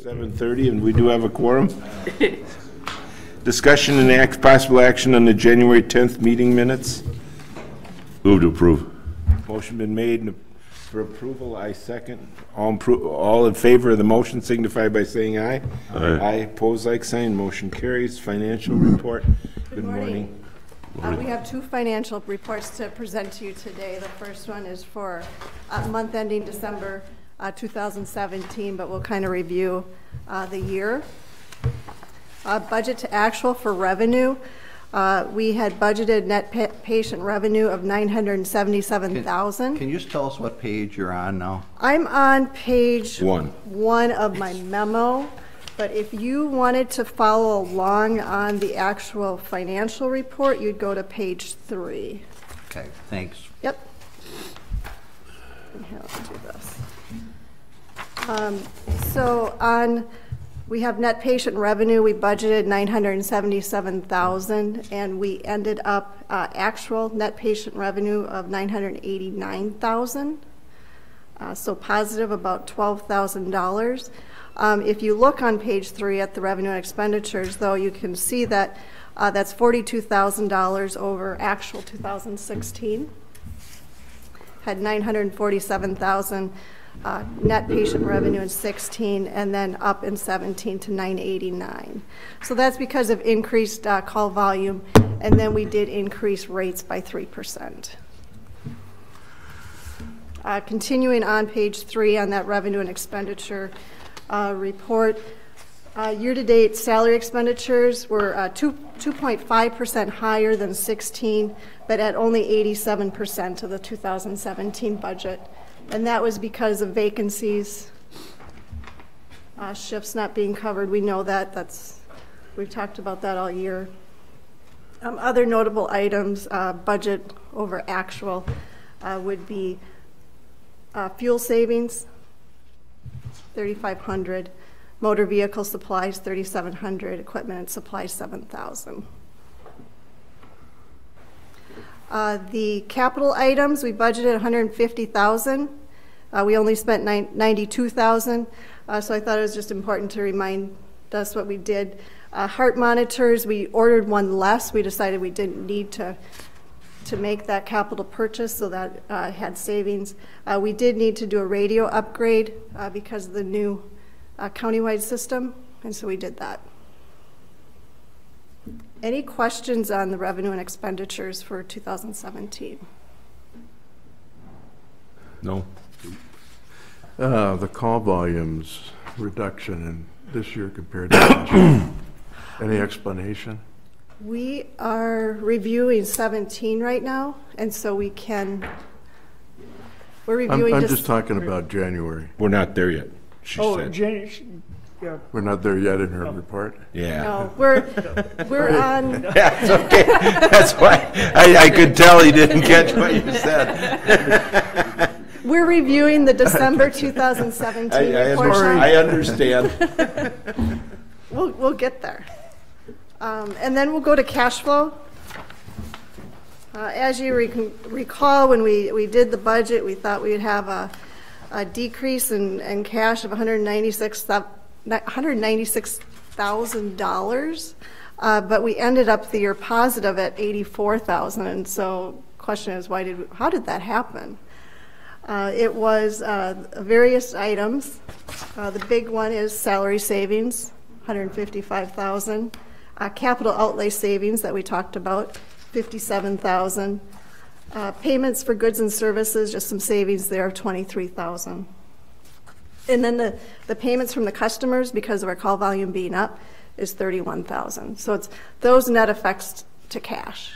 7:30, and we do have a quorum. Discussion and possible action on the January 10th meeting minutes. Move to approve. Motion been made for approval. I second. All in favor of the motion signify by saying aye. Aye. Aye. Pose like sign. Motion carries. Financial report. Good morning. We have two financial reports to present to you today. The first one is for month ending December 2017, but we'll kind of review the year. Budget to actual for revenue. We had budgeted net patient revenue of $977,000. Can you just tell us what page you're on now? I'm on page one of my memo, but if you wanted to follow along on the actual financial report, you'd go to page 3. Okay, thanks. Yep. And here, let's do this. We have net patient revenue. We budgeted $977,000, and we ended up actual net patient revenue of $989,000. So positive about $12,000. If you look on page 3 at the revenue and expenditures, though, you can see that that's $42,000 over actual 2016. Had $947,000 net patient revenue in 16, and then up in 17 to $989,000. So that's because of increased call volume, and then we did increase rates by 3%. Continuing on page 3 on that revenue and expenditure report, year-to-date salary expenditures were 2.5% higher than 16, but at only 87% of the 2017 budget. And that was because of vacancies, shifts not being covered. We know that. We've talked about that all year. Other notable items, budget over actual, would be fuel savings, $3,500, motor vehicle supplies, $3,700, equipment and supplies, $7,000. The capital items, we budgeted $150,000. We only spent $92,000. So I thought it was just important to remind us what we did. Heart monitors, we ordered one less. We decided we didn't need to make that capital purchase, so that had savings. We did need to do a radio upgrade because of the new countywide system, and so we did that. Any questions on the revenue and expenditures for 2017? No. The call volumes reduction in this year compared to last year. Any explanation? We are reviewing 17 right now, and so we're reviewing. I'm just talking about January. We're not there yet, she said. Yeah. We're not there yet in her report? Yeah. No, we're on. That's okay. That's why I could tell he didn't catch what you said. We're reviewing the December 2017 report. I understand. We'll get there. And then we'll go to cash flow. As you recall, when we did the budget, we thought we'd have a decrease in cash of $196,000, but we ended up the year positive at $84,000. And so the question is, how did that happen? It was various items. The big one is salary savings, $155,000. Capital outlay savings that we talked about, $57,000. Payments for goods and services, just some savings there of $23,000. And then the payments from the customers, because of our call volume being up, is $31,000. So it's those net effects to cash.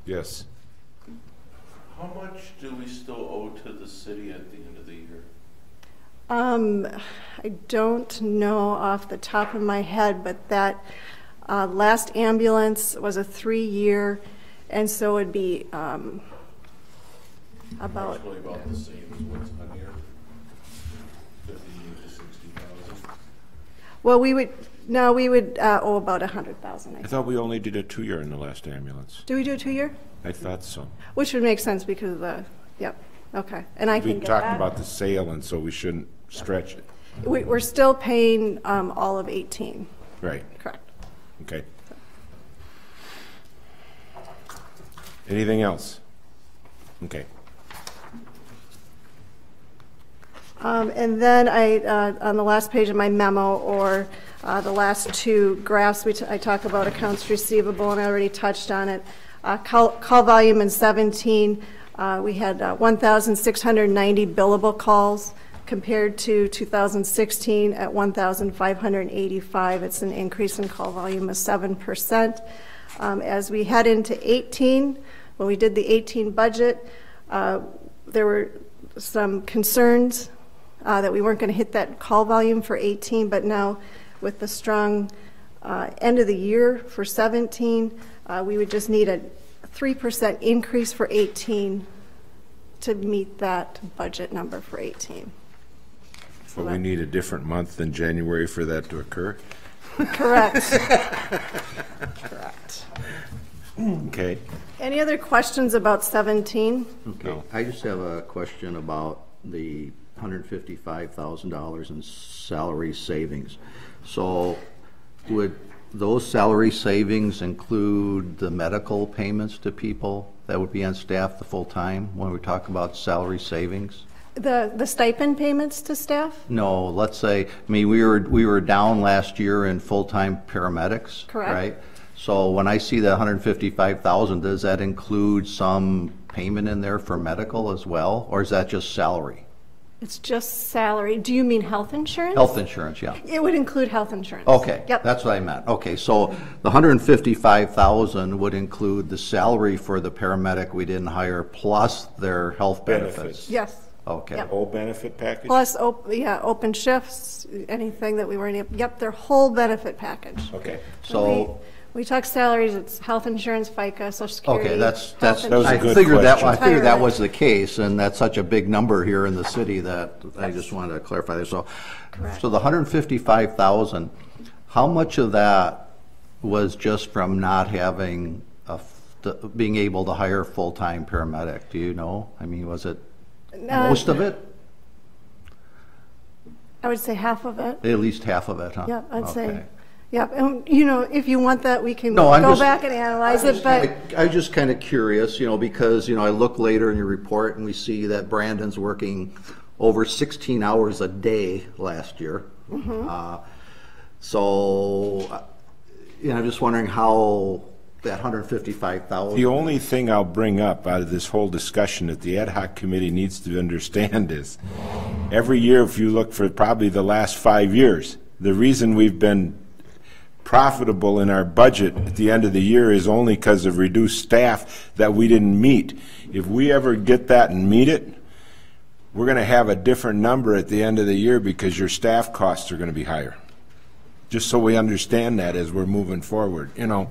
Yes. How much do we still owe to the city at the end of the year? I don't know off the top of my head, but that last ambulance was a 3-year, and so it'd be about the same as what's on here, 50 to 60,000. Well, we would owe about $100,000. I thought we only did a 2-year in the last ambulance. Do we do a 2-year? I thought so. Which would make sense because of the, yep. Okay, and I We can get talked that. about the sale, and so we shouldn't stretch it. We're still paying all of 18, Right, correct. okay. Anything else? Okay. And then on the last page of my memo, or the last two graphs, I talk about accounts receivable, and I already touched on it. Call volume in 17, we had 1,690 billable calls compared to 2016 at 1,585. It's an increase in call volume of 7%. As we head into 18, when we did the 18 budget, there were some concerns that we weren't going to hit that call volume for 18, but now with the strong end of the year for 17, we would just need a 3% increase for 18 to meet that budget number for 18. So we need a different month than January for that to occur? Correct. Correct. Okay. Any other questions about 17? Okay, I just have a question about the $155,000 in salary savings. So would those salary savings include the medical payments to people that would be on staff the full time when we talk about salary savings? The stipend payments to staff? No, let's say, I mean, we were down last year in full-time paramedics, Correct. right? So when I see the 155,000, does that include some payment in there for medical as well, or is that just salary? It's just salary. Do you mean health insurance? Health insurance, yeah. It would include health insurance. Okay, Yep. that's what I meant. Okay, so the 155,000 would include the salary for the paramedic we didn't hire plus their health benefits. Benefits. Yes. Okay. Yep. Whole benefit package? Plus, open shifts, anything that we weren't able, yep, their whole benefit package. Okay. So, We talk salaries, it's health insurance, FICA, Social Security. okay, that's, health That was a I insurance. good figured that, I question. figured that Retirement. was the case, and that's such a big number here in the city that I just wanted to clarify there. So, Correct. so the 155,000, how much of that was just from not having being able to hire a full-time paramedic? Do you know? I mean, was it most of it? I would say half of it. At least half of it, huh? Yeah, I'd say, Okay. yeah, and, you know, if you want that, we can No, I'm go just- back and analyze it, but, I was just kind of curious, you know, because, you know, I look later in your report and we see that Brandon's working over 16 hours a day last year. So, you know, I'm just wondering how that 155,000. The only thing I'll bring up out of this whole discussion that the ad hoc committee needs to understand is, every year, if you look for probably the last 5 years, the reason we've been profitable in our budget at the end of the year is only because of reduced staff that we didn't meet. If we ever get that and meet it, we're going to have a different number at the end of the year because your staff costs are going to be higher. Just so we understand that as we're moving forward, you know.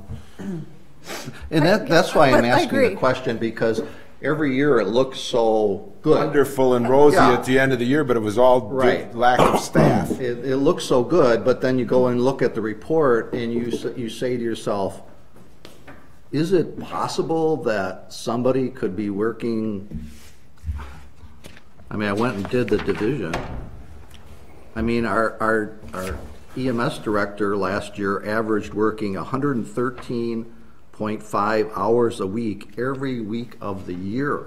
And that's why I'm I asking the agree. question, because every year it looks so good. Wonderful and rosy Yeah. at the end of the year, but it was all Right. lack of staff. It looks so good, but then you go and look at the report and you say to yourself, is it possible that somebody could be working? I mean, I went and did the division. I mean, our EMS director last year averaged working 113.5 hours a week every week of the year.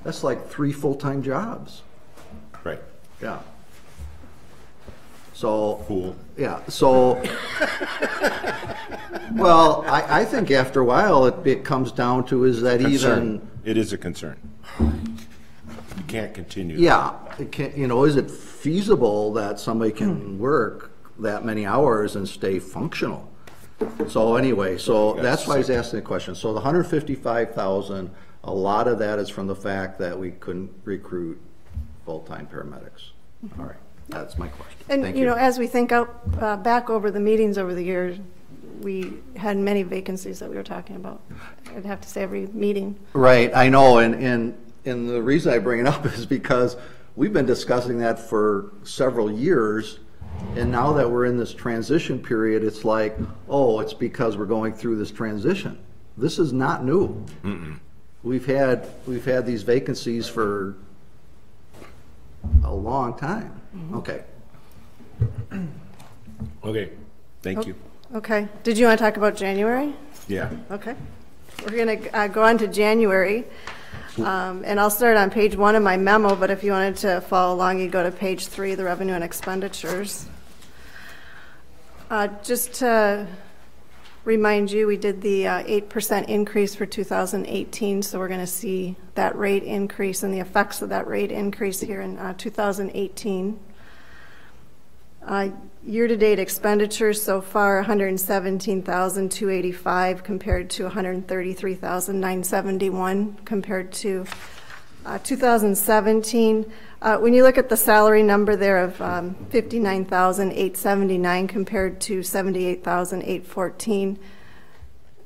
That's like 3 full-time jobs. Right. Yeah. So. Cool. Yeah, so, well, I think after a while, it comes down to is that Concern. even, It is a concern. You can't continue. yeah, it can, you know, is it feasible that somebody can work that many hours and stay functional? So anyway, so that's why I was asking the question. So the 155,000, a lot of that is from the fact that we couldn't recruit full-time paramedics. All right, that's my question. and, Thank you know, as we think out, back over the meetings over the years, we had many vacancies that we were talking about. I'd have to say every meeting. Right, I know, and the reason I bring it up is because we've been discussing that for several years, and now that we're in this transition period, it's like, oh, it's because we're going through this transition. This is not new. We've had these vacancies for a long time. Okay. Okay, thank you. Okay. Did you want to talk about January? Yeah. Okay. We're going to go on to January. And I'll start on page 1 of my memo, but if you wanted to follow along, you go to page 3, the revenue and expenditures. Just to remind you, we did the 8% increase for 2018, so we're going to see that rate increase and the effects of that rate increase here in 2018. Year-to-date expenditures so far, $117,285 compared to $133,971 compared to 2017. When you look at the salary number there of $59,879 compared to $78,814,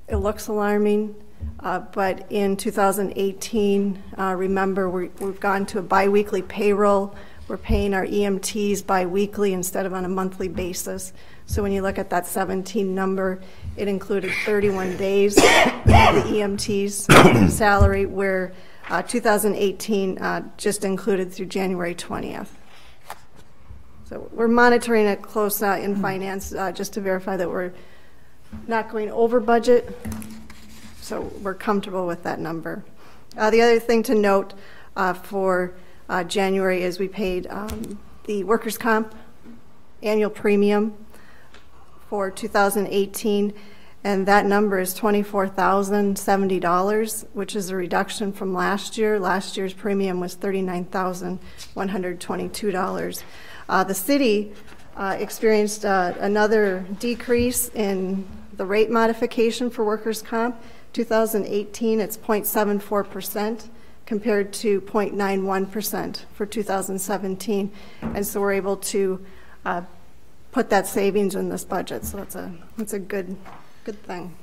it looks alarming. But in 2018, remember, we've gone to a biweekly payroll. We're paying our EMTs biweekly instead of on a monthly basis. So when you look at that 17 number, it included 31 days of the EMT's salary, where 2018 just included through January 20th. So we're monitoring it close in finance just to verify that we're not going over budget. So we're comfortable with that number. The other thing to note for January is we paid the workers' comp annual premium for 2018, and that number is $24,070, which is a reduction from last year. Last year's premium was $39,122. The city experienced another decrease in the rate modification for workers' comp. 2018, it's 0.74%. compared to 0.91% for 2017. And so we're able to put that savings in this budget. So that's a good thing.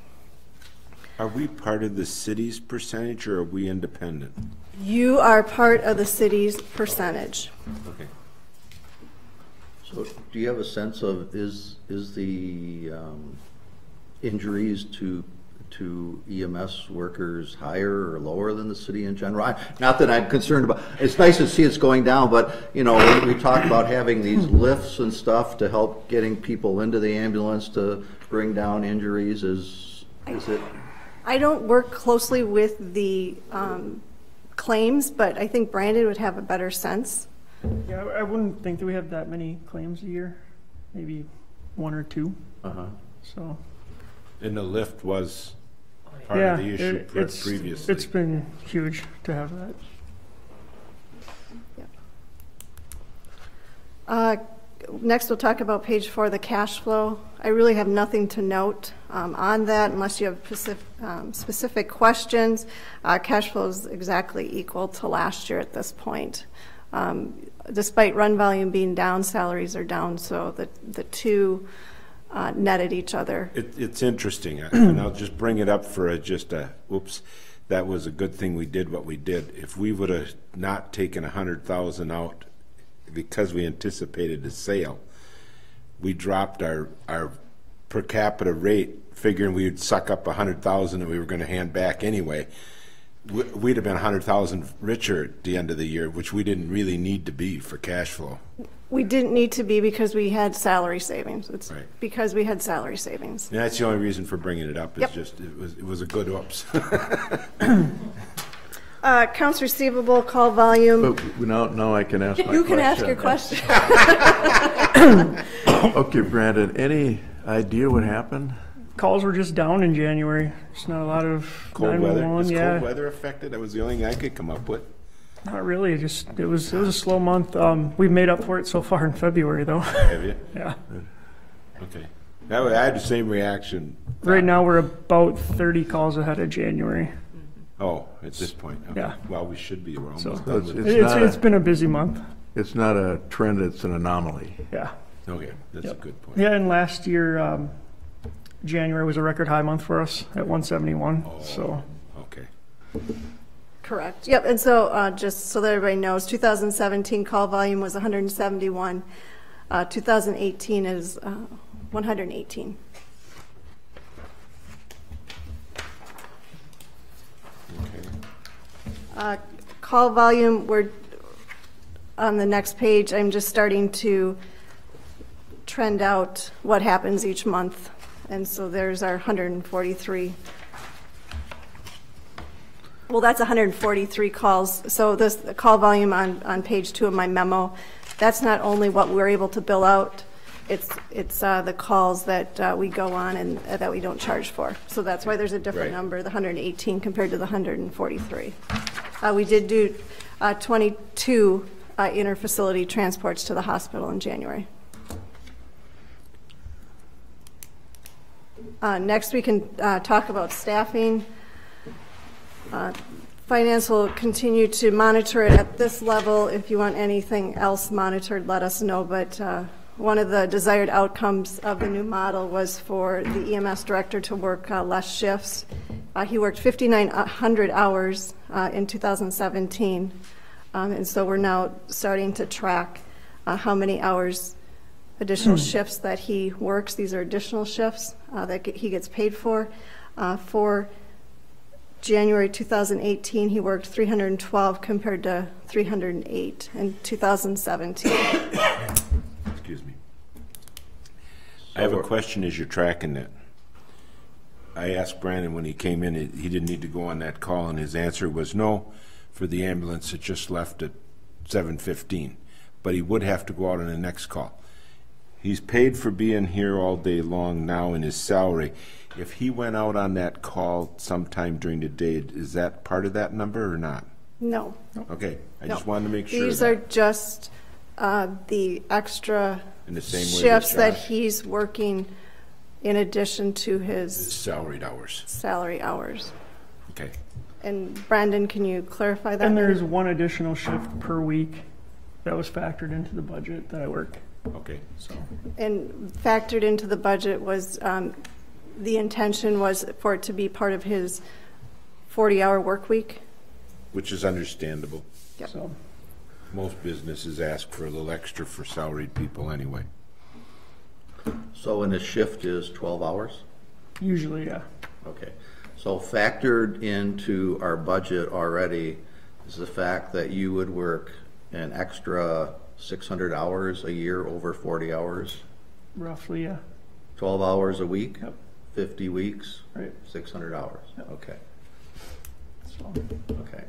Are we part of the city's percentage, or are we independent? You are part of the city's percentage. Okay. So do you have a sense of, is the injuries to EMS workers higher or lower than the city in general? Not that I'm concerned about, it's nice to see it's going down, but you know, we talk about having these lifts and stuff to help getting people into the ambulance to bring down injuries. Is it? I don't work closely with the claims, but I think Brandon would have a better sense. Yeah, I wouldn't think that we have that many claims a year, maybe 1 or 2. So. And the lift was part of the issue previously. It's been huge to have that. Next, we'll talk about page 4, the cash flow. I really have nothing to note on that unless you have specific questions. Cash flow is exactly equal to last year at this point. Despite run volume being down, salaries are down, so the two netted each other. It's interesting, and I'll just bring it up for whoops, that was a good thing we did what we did. If we would have not taken 100,000 out because we anticipated a sale, we dropped our per capita rate, figuring we would suck up 100,000 that we were going to hand back anyway. We'd have been 100,000 richer at the end of the year, which we didn't really need to be for cash flow. We didn't need to be because we had salary savings. It's right. Because we had salary savings. And that's the only reason for bringing it up. It's Yep. just it was a good oops. Accounts receivable, call volume. But now I can ask my question. You can ask your question. Okay, Brandon, any idea what happened? Calls were just down in January. There's not a lot of Cold weather. 911. Is Yeah, cold weather affected? That was the only thing I could come up with. not really. Just it was a slow month. We've made up for it so far in February, though. Have you? Yeah. Okay. I had the same reaction. Right now we're about 30 calls ahead of January. Oh, at this point. Okay. Yeah. Well, we should be. We're almost So done with it. it's been a busy month. It's not a trend, it's an anomaly. Yeah. Okay, that's a good point. Yeah, and last year January was a record high month for us at 171. Oh. So. Okay. Correct. Yep. And so just so that everybody knows, 2017 call volume was 171. 2018 is 118. Okay. Call volume, on the next page, I'm just starting to trend out what happens each month. And so there's our 143. Well, that's 143 calls. So this the call volume on page 2 of my memo, that's not only what we're able to bill out, it's the calls that we go on and that we don't charge for. So that's why there's a different Right. number, the 118 compared to the 143. We did do 22 interfacility transports to the hospital in January. Next, we can talk about staffing. Finance will continue to monitor it at this level. If you want anything else monitored, let us know. But one of the desired outcomes of the new model was for the EMS director to work less shifts. He worked 5,900 hours in 2017. And so we're now starting to track how many hours additional shifts that he works. These are additional shifts that he gets paid for. For January 2018, he worked 312 compared to 308 in 2017. Excuse me. I have a question as you're tracking that. I asked Brandon when he came in, he didn't need to go on that call, and his answer was no for the ambulance that just left at 7:15, but he would have to go out on the next call. He's paid for being here all day long now in his salary. If he went out on that call sometime during the day, is that part of that number or not? No. Okay, I just No. wanted to make sure. These are just the extra In the same way shifts with that Josh? he's working in addition to his Salaried hours. salary hours. Okay. And Brandon, can you clarify that? And there's one additional shift per week that was factored into the budget that I work, Okay. so. And factored into the budget was, the intention was for it to be part of his 40-hour work week. Which is understandable. Yep. So, Most businesses ask for a little extra for salaried people anyway. So when a shift is 12 hours? usually, yeah. Okay. So factored into our budget already is the fact that you would work an extra 600 hours a year over 40 hours, Roughly, yeah. 12 hours a week, Yep. 50 weeks, Right. 600 hours. Yep. Okay, So, okay.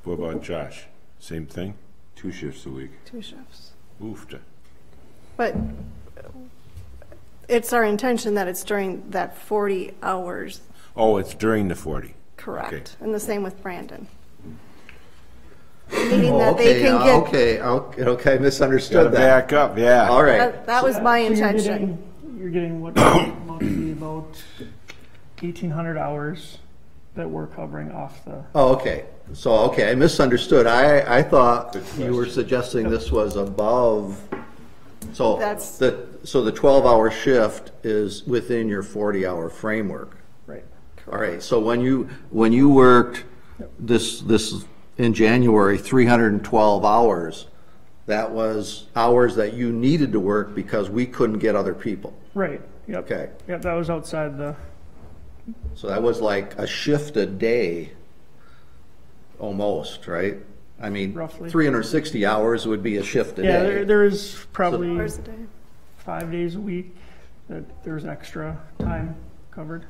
What about Josh? Same thing? 2 shifts a week. 2 shifts. Oofta. But it's our intention that it's during that 40 hours, Oh, it's during the 40. correct? Okay. And the same with Brandon. Meaning Oh, that they can get, okay, misunderstood Gotta that. back up, yeah. All right, that was my so intention. you're getting what monthly about 1,800 hours that we're covering off the, oh, okay. So, okay, I misunderstood. I thought Good you were question. suggesting this was above, so That's- the 12-hour shift is within your 40-hour framework. right. All right, so when you worked this in January, 312 hours, that was hours that you needed to work because we couldn't get other people. Right, yep. Okay. Yep, that was outside the, So that was like a shift a day, almost, right? I mean, Roughly. 360 hours would be a shift a yeah, day. there is probably Hours a day. 5 days a week that there's extra time covered.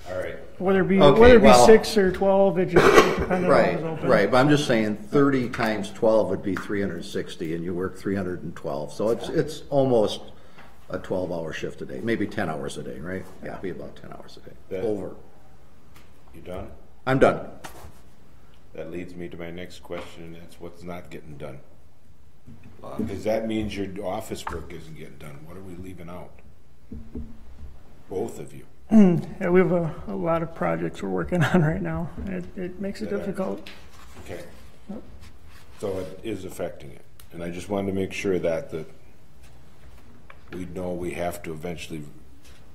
All right. Whether it be, Okay, whether it be well- 6 or 12, it just depends on Right, what was open. right, but I'm just saying 30 times 12 would be 360 and you work 312. So it's almost a 12-hour shift a day, maybe 10 hours a day, right? Yeah, it'd be about 10 hours a day, That- over. You done? I'm done. That leads me to my next question, and that's what's not getting done. Because that means your office work isn't getting done. What are we leaving out? Both of you. Yeah, we have a lot of projects we're working on right now. It makes it That are- difficult. Okay. So it is affecting it. And I just wanted to make sure that we know we have to eventually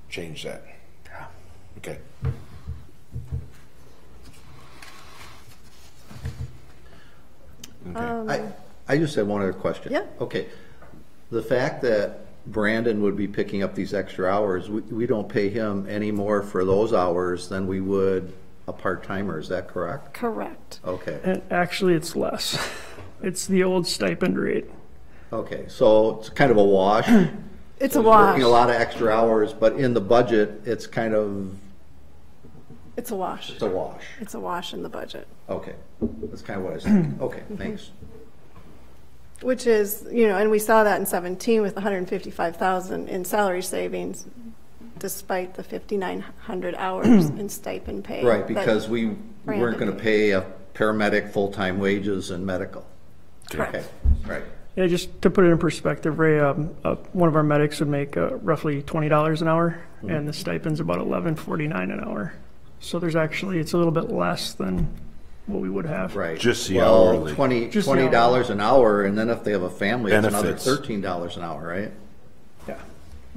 change that. Okay. Okay. I just had one other question. Yeah. Okay, the fact that Brandon would be picking up these extra hours, we don't pay him any more for those hours than we would a part-timer, is that correct? Correct. Okay, And actually, it's less. It's the old stipend rate. okay, so it's kind of a wash. It's So a he's wash. working a lot of extra hours, but in the budget, it's kind of, It's a wash. it's a wash. It's a wash in the budget. Okay, that's kind of what I was thinking. Okay, thanks. Which is, you know, and we saw that in 17 with 155,000 in salary savings, despite the 5,900 hours in stipend pay. Right, that because we weren't Brandon going to did. pay a paramedic full-time wages and medical. Correct. Okay, right. Yeah, just to put it in perspective, Ray, one of our medics would make roughly $20 an hour, and the stipend's about $11.49 an hour. So there's actually, it's a little bit less than what we would have. Right. Just the well, hourly. Just the $20 an hour, and then if they have a family, it's another Benefits. $13 an hour, right? Yeah,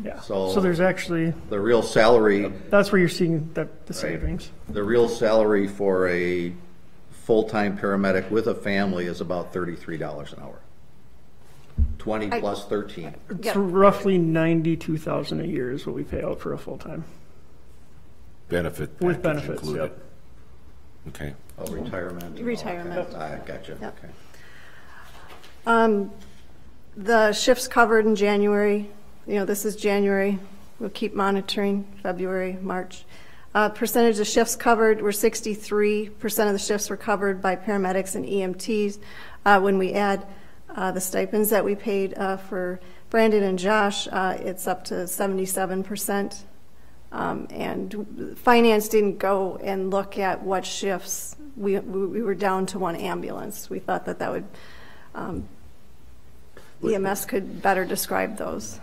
yeah. So- So there's actually, The real salary, that's where you're seeing the savings. the real salary for a full-time paramedic with a family is about $33 an hour. 20 I- plus 13. It's Yeah. roughly $92,000 a year is what we pay out for a full-time. Benefit With package benefits, included. yep. Okay. Oh, retirement. and all that Retirement. kind of- I gotcha, Yep. okay. The shifts covered in January, you know, this is January. We'll keep monitoring February, March. Percentage of shifts covered, were 63% of the shifts were covered by paramedics and EMTs. When we add the stipends that we paid for Brandon and Josh, it's up to 77%. And finance didn't go and look at what shifts. We were down to one ambulance. We thought that would, EMS could better describe those.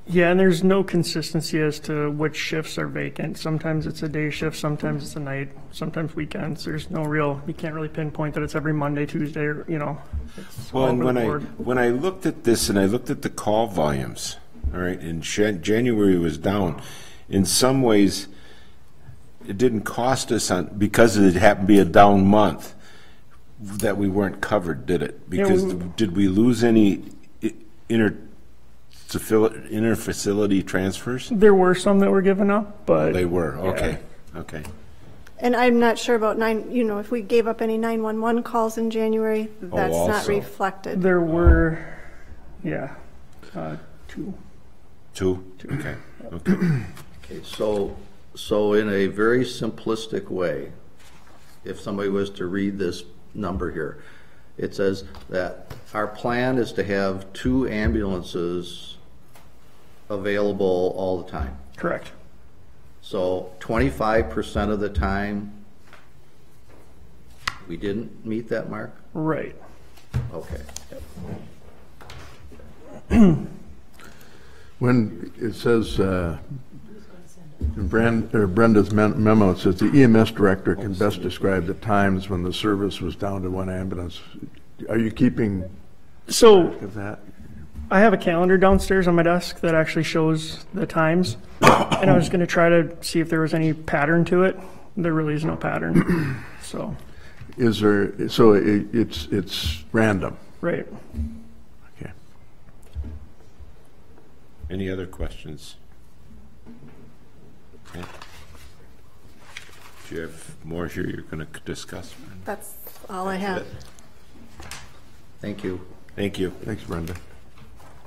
Yeah, and there's no consistency as to which shifts are vacant. Sometimes it's a day shift, sometimes it's a night, sometimes weekends. There's no real, you can't really pinpoint that it's every Monday, Tuesday, or, you know. It's all Well, and over when the I, board. when I looked at this and I looked at the call volumes, all right, and January was down, in some ways, it didn't cost us because it happened to be a down month, that we weren't covered, did it? Because did we lose any inter-facility transfers? There were some that were given up, but. They were, yeah. okay, okay. And I'm not sure about if we gave up any 911 calls in January, that's not also. reflected. There were, yeah, two. Two? Okay, okay. Okay, so in a very simplistic way, if somebody was to read this number here, it says that our plan is to have 2 ambulances available all the time. Correct. So 25% of the time, we didn't meet that mark? Right. Okay. When it says, in Brenda's memo, it says the EMS director can best describe the times when the service was down to 1 ambulance. Are you keeping So track of that? I have a calendar downstairs on my desk that actually shows the times, and I was going to try to see if there was any pattern to it. There really is no pattern. So, Is there, so it's random? right. Okay. Any other questions? Okay. Do you have more here you're going to discuss? That's all I have. Thank you. Thank you. Thanks, Brenda.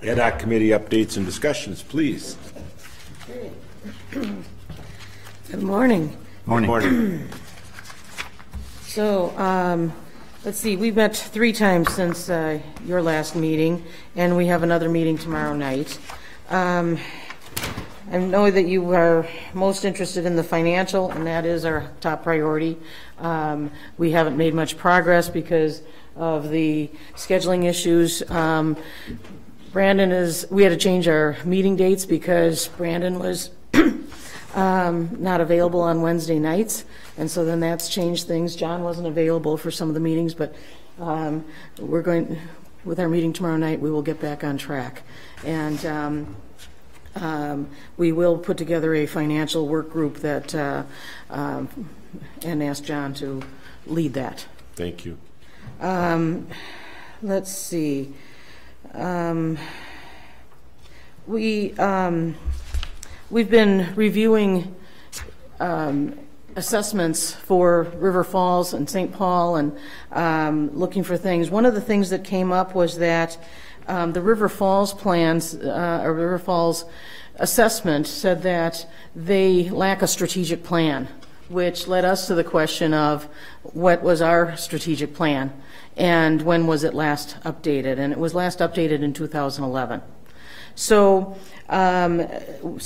Ad hoc committee updates and discussions, please. Good morning. Morning. So, let's see, we've met 3 times since your last meeting, and we have another meeting tomorrow night. I know that you are most interested in the financial, and that is our top priority. We haven't made much progress because of the scheduling issues. We had to change our meeting dates because Brandon was not available on Wednesday nights, and so then that's changed things. John wasn't available for some of the meetings, but with our meeting tomorrow night, we will get back on track. And we will put together a financial work group that, and ask John to lead that. Thank you. Let's see. We've been reviewing a assessments for River Falls and St. Paul and looking for things. One of the things that came up was that the River Falls plans, or River Falls assessment said that they lack a strategic plan, which led us to the question of what was our strategic plan and when was it last updated? And it was last updated in 2011. So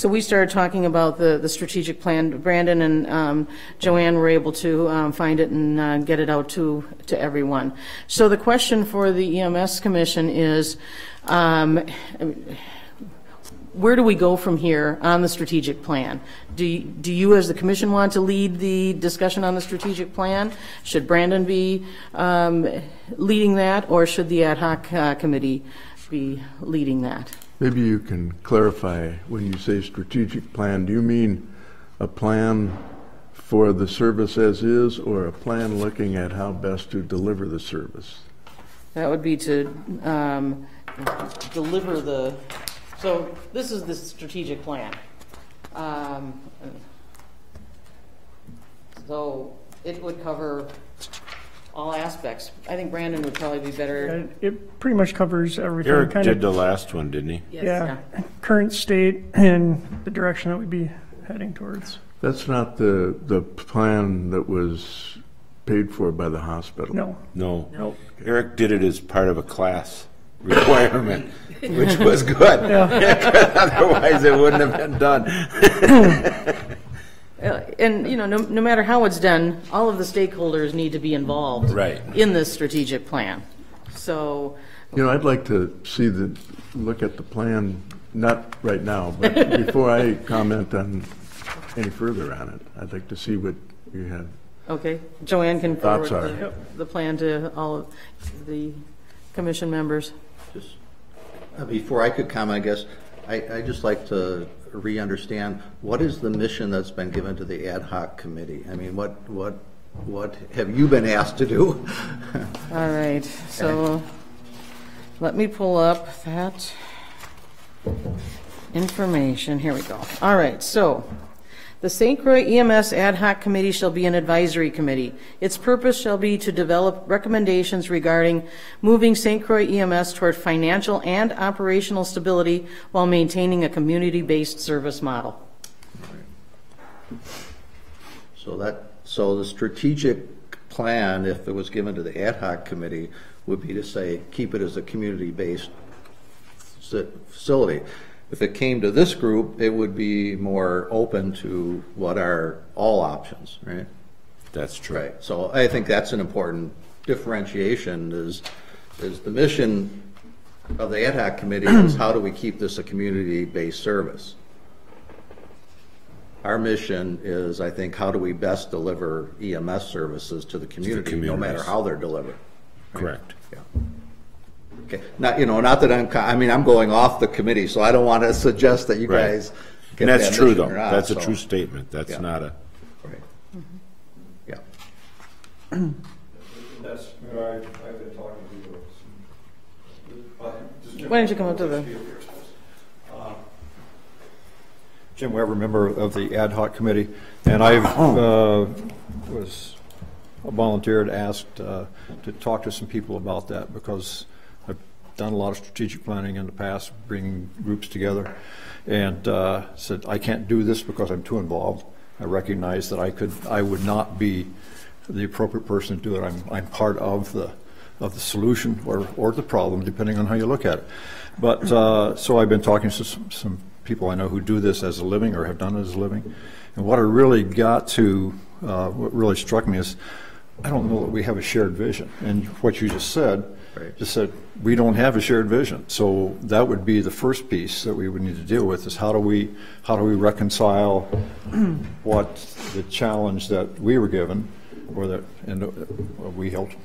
we started talking about the strategic plan. Brandon and Joanne were able to find it and get it out to everyone. So the question for the EMS Commission is, where do we go from here on the strategic plan? Do you as the commission want to lead the discussion on the strategic plan? Should Brandon be leading that, or should the ad hoc committee be leading that? Maybe you can clarify, when you say strategic plan, do you mean a plan for the service as is, or a plan looking at how best to deliver the service? That would be to deliver the, so this is the strategic plan. So it would cover all aspects. I think Brandon would probably be better. It pretty much covers everything. Eric kind did of, the last one, didn't he? Yes. yeah, current state and the direction that we'd be heading towards. That's not the plan that was paid for by the hospital. No. No. Eric did it as part of a class requirement, which was good. Otherwise, it wouldn't have been done. And, you know, no matter how it's done, all of the stakeholders need to be involved Right. in this strategic plan. So, You know, I'd like to look at the plan, not right now, but before I comment on any further on it, I'd like to see what you have. okay, Joanne can Thoughts forward the plan to all of the commission members. Just before I could comment, I guess, I just like to re-understand, what is the mission that's been given to the ad hoc committee? I mean, what have you been asked to do? All right, so let me pull up that information. Here we go. All right, so the St. Croix EMS Ad Hoc Committee shall be an advisory committee. Its purpose shall be to develop recommendations regarding moving St. Croix EMS toward financial and operational stability while maintaining a community-based service model. So the strategic plan, if it was given to the ad hoc committee, would be to say, keep it as a community-based facility. If it came to this group, it would be more open to what are all options, right? That's true. Right. So I think that's an important differentiation is the mission of the ad hoc committee is how do we keep this a community-based service? Our mission is, I think, how do we best deliver EMS services to the community, no matter how they're delivered. Right? Correct. Yeah. Okay. Not that I'm going off the committee, so I don't want to suggest that you Right. guys get And that's that true, mission though. or not, That's a so- true statement. That's Yeah. not a. Right. Yeah. That's where I've been talking to you. Why don't you come up to the... Jim Weber, member of the ad hoc committee, and I was volunteered, asked to talk to some people about that because I've done a lot of strategic planning in the past, bringing groups together, and said I can't do this because I'm too involved. I recognize that I would not be the appropriate person to do it. I'm part of the solution or the problem, depending on how you look at it. But so I've been talking to some people I know who do this as a living or have done it as a living. And what I really got to, what really struck me is, I don't know that we have a shared vision. And what you just said, we don't have a shared vision. So that would be the first piece that we would need to deal with is how do we reconcile what the challenge that we were given or that we helped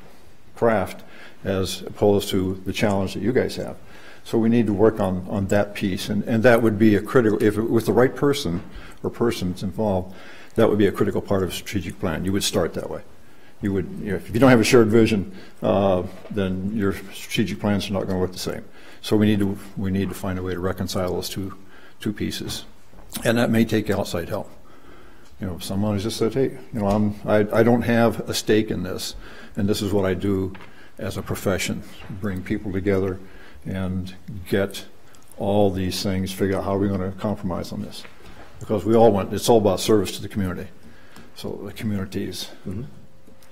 craft as opposed to the challenge that you guys have. So we need to work on that piece, and that would be a critical, if it, with the right person or persons involved, that would be a critical part of a strategic plan. You would start that way. You would, if you don't have a shared vision, then your strategic plans are not going to work the same. So we need to find a way to reconcile those two pieces, and that may take outside help. You know, someone has just said, hey, you know, I don't have a stake in this, and this is what I do as a profession, bring people together and get all these things, figure out how we're going to compromise on this. Because we all want, it's all about service to the community. So the communities.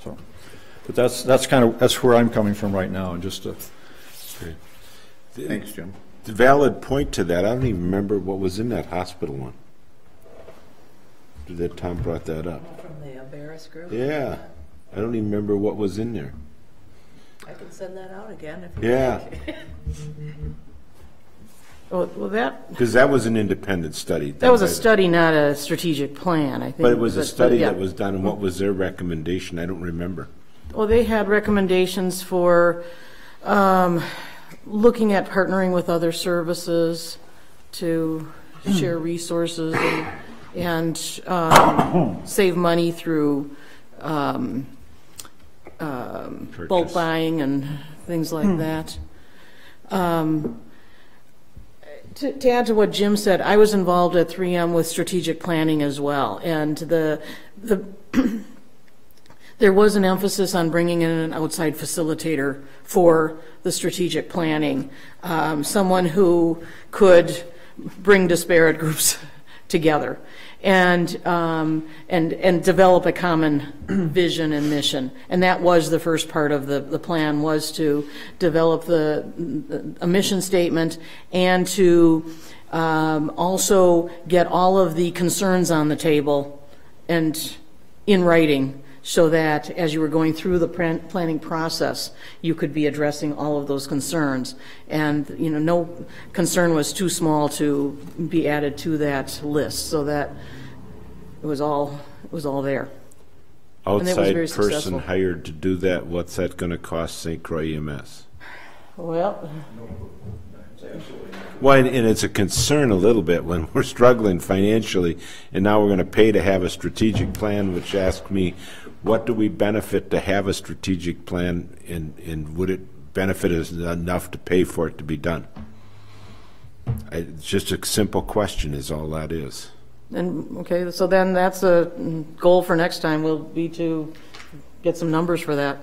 So, but that's where I'm coming from right now, and just to. Thanks, Jim. The valid point to that, I don't even remember what was in that hospital one. That Tom brought that up. From the Barris group? Yeah. I don't even remember what was in there. I can send that out again if you Yeah. like. Well, that Because that was an independent study. that was a study, not a strategic plan, I think. But it was a study yeah. that was done, and what was their recommendation? I don't remember. Well, they had recommendations for looking at partnering with other services to share resources and save money through bulk buying and things like that. To add to what Jim said, I was involved at 3M with strategic planning as well, and there was an emphasis on bringing in an outside facilitator for the strategic planning, someone who could bring disparate groups together and develop a common vision and mission. And that was the first part of the plan, was to develop a mission statement and to also get all of the concerns on the table and in writing, so that as you were going through the planning process, you could be addressing all of those concerns. And, you know, no concern was too small to be added to that list, so that it was all there. And it was Outside very person successful. hired to do that, what's that going to cost St. Croix EMS? Well, Well, and it's a concern a little bit when we're struggling financially, and now we're going to pay to have a strategic plan, which asks me, what do we benefit to have a strategic plan, and would it benefit us enough to pay for it to be done? It's just a simple question is all that is. and, okay, so then that's a goal for next time, will be to get some numbers for that.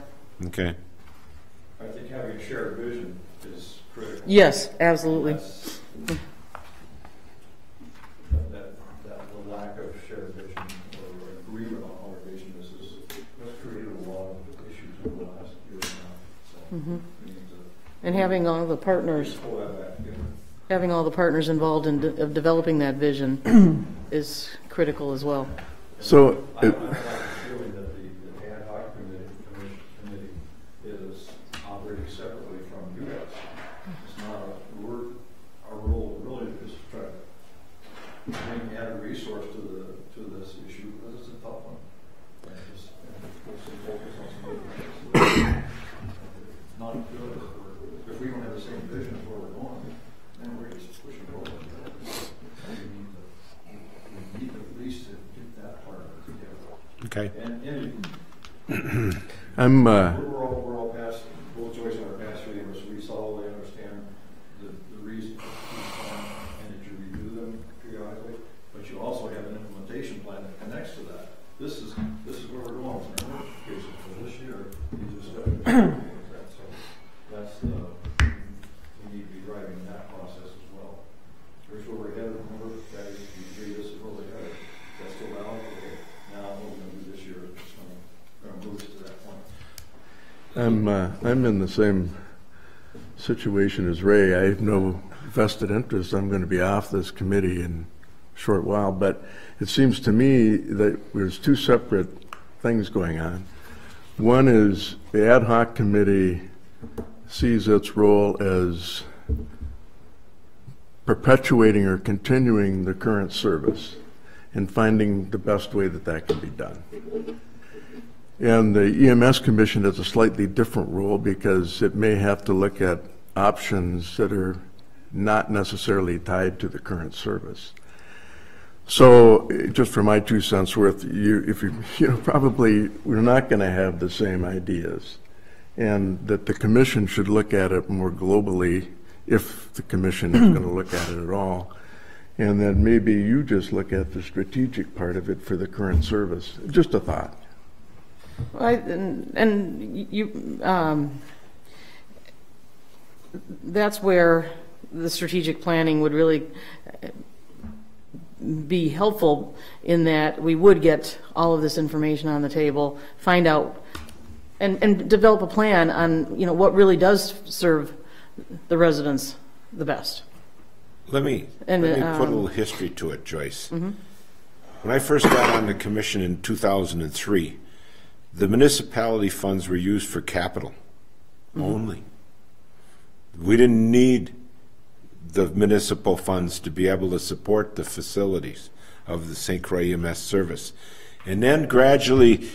Okay. I think having a shared vision is critical. Yes, absolutely. The lack of shared vision or agreement on what our vision is has created a lot of issues over the last year and a half. So we need to And having all the partners, pull that back together. having all the partners involved in of developing that vision is critical as well. So, I have a feeling that the ad hoc committee is operating separately from you guys. It's not our role really is to try to bring added resource to this issue, because it's a tough one. And just focus on some other things. It's not good if we don't have the same vision of where we're going, then we're just pushing forward. We need at least to get that part of it together. Okay. And I'm, we're all past, both Joyce and I are past 3 years, so we solidly understand the reason for each plan, and that you review them periodically, but you also have an implementation plan that connects to that. This is where we're going. So this year, these are steps. So that's we need to be driving that process as well. Here's where we're headed. Remember, guys, you agree this is where we're headed. That's still valid. Okay. Now what we're going to do this year is going to move us to that point. I'm in the same situation as Ray. I have no vested interest. I'm going to be off this committee in a short while, but it seems to me that there's two separate things going on. One is the ad hoc committee sees its role as perpetuating or continuing the current service and finding the best way that that can be done. And the EMS Commission has a slightly different role, because it may have to look at options that are not necessarily tied to the current service. So, just for my 2 cents worth, probably we're not going to have the same ideas, and that the commission should look at it more globally, if the commission is going to look at it at all, and then maybe you just look at the strategic part of it for the current service. Just a thought. And you, that's where the strategic planning would really be helpful, in that we would get all of this information on the table, find out, and develop a plan on, you know, what really does serve the residents the best. Let me put a little history to it, Joyce. When I first got on the commission in 2003, the municipality funds were used for capital only. We didn't need the municipal funds to be able to support the facilities of the St. Croix EMS service. And then gradually,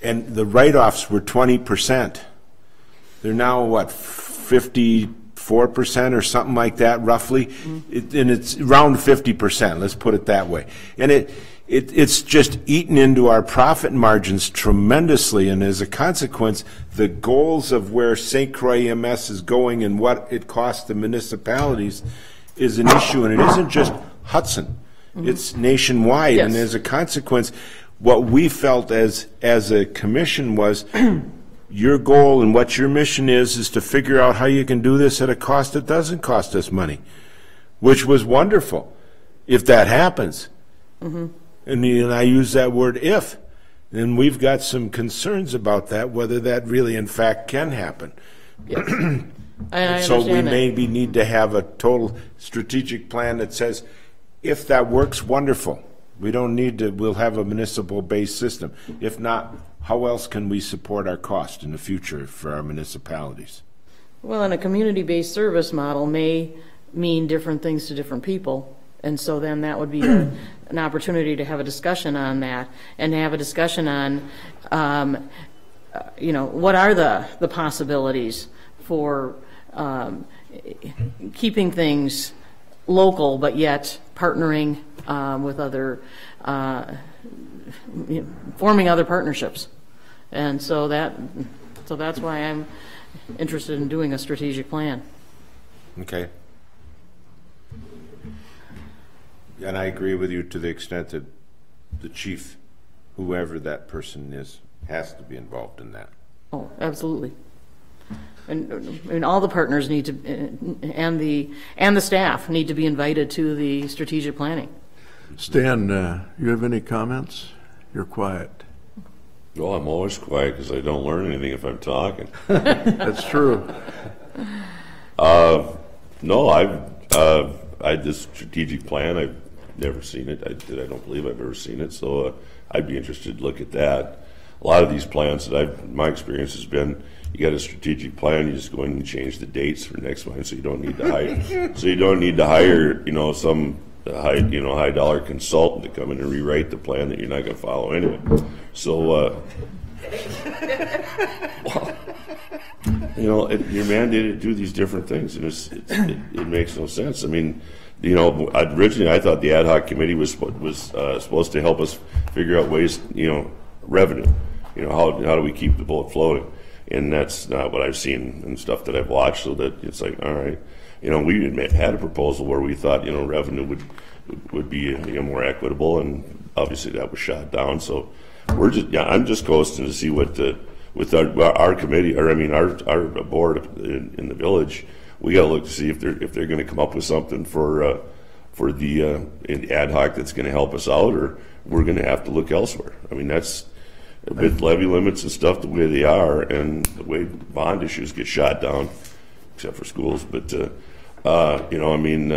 and the write-offs were 20%. They're now, what, 54% or something like that, roughly? And it's around 50%, let's put it that way. And it's just eaten into our profit margins tremendously, and as a consequence, the goals of where St. Croix EMS is going and what it costs the municipalities is an issue, and it isn't just Hudson. It's nationwide, Yes. and as a consequence, what we felt as a commission was your goal and what your mission is to figure out how you can do this at a cost that doesn't cost us money, which was wonderful if that happens. And I use that word if, and we've got some concerns about that, whether that really in fact can happen. I So we understand that. maybe need to have a total strategic plan that says, if that works, wonderful. We don't need to, we'll have a municipal-based system. If not, how else can we support our cost in the future for our municipalities? Well, and a community-based service model may mean different things to different people. And so then that would be an opportunity to have a discussion on that, and to have a discussion on, you know, what are the possibilities for keeping things local, but yet partnering with other, you know, forming other partnerships. And so that's why I'm interested in doing a strategic plan. Okay. And I agree with you to the extent that the chief, whoever that person is, has to be involved in that. Oh, absolutely. And all the partners need to, and the staff need to be invited to the strategic planning. Stan, you have any comments? You're quiet. Well, I'm always quiet because I don't learn anything if I'm talking. That's true. No, this strategic plan, I've never seen it. I don't believe I've ever seen it, so I'd be interested to look at that. A lot of these plans that my experience has been, you got a strategic plan, you just go in and change the dates for next month, so you don't need to hire, you know, some high dollar consultant to come in and rewrite the plan that you're not going to follow anyway. So, you know, you're mandated to do these different things, and it makes no sense. I mean, you know, originally I thought the ad hoc committee was supposed to help us figure out ways, you know, revenue. You know, how do we keep the boat floating? And that's not what I've seen and stuff that I've watched. So that it's like, all right, you know, we had a proposal where we thought, you know, revenue would be, you know, more equitable, and obviously that was shot down. So I'm just coasting to see what with our committee, or I mean our board in the village. We got to look to see if they're going to come up with something for the ad hoc that's going to help us out, or we're going to have to look elsewhere. I mean, that's with levy limits and stuff the way they are, and the way bond issues get shot down, except for schools. But you know, I mean,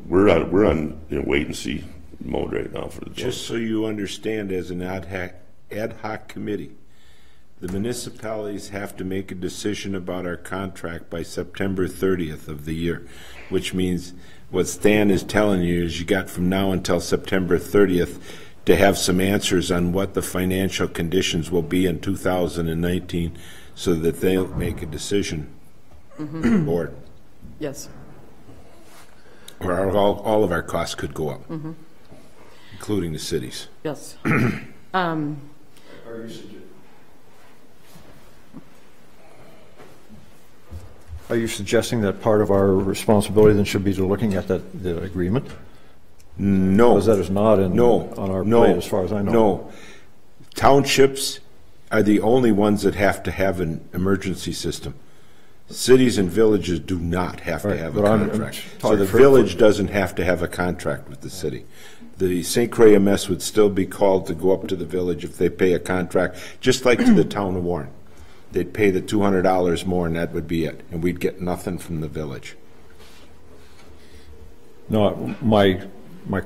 we're on you know, wait and see mode right now for the Just so you understand, as an ad hoc committee, the municipalities have to make a decision about our contract by September 30th of the year, which means what Stan is telling you is you got from now until September 30th to have some answers on what the financial conditions will be in 2019 so that they'll make a decision, board. Yes. Or all of our costs could go up, including the cities. Yes. Are you suggesting that part of our responsibility then should be to looking at the agreement? No. Because that is not on our plate, as far as I know. No. Townships are the only ones that have to have an emergency system. Cities and villages do not have to have a contract. So the village doesn't have to have a contract with the city. The St. Croix EMS would still be called to go up to the village if they pay a contract, just like to the town of Warren. They'd pay the $200 more and that would be it, and we'd get nothing from the village. No, my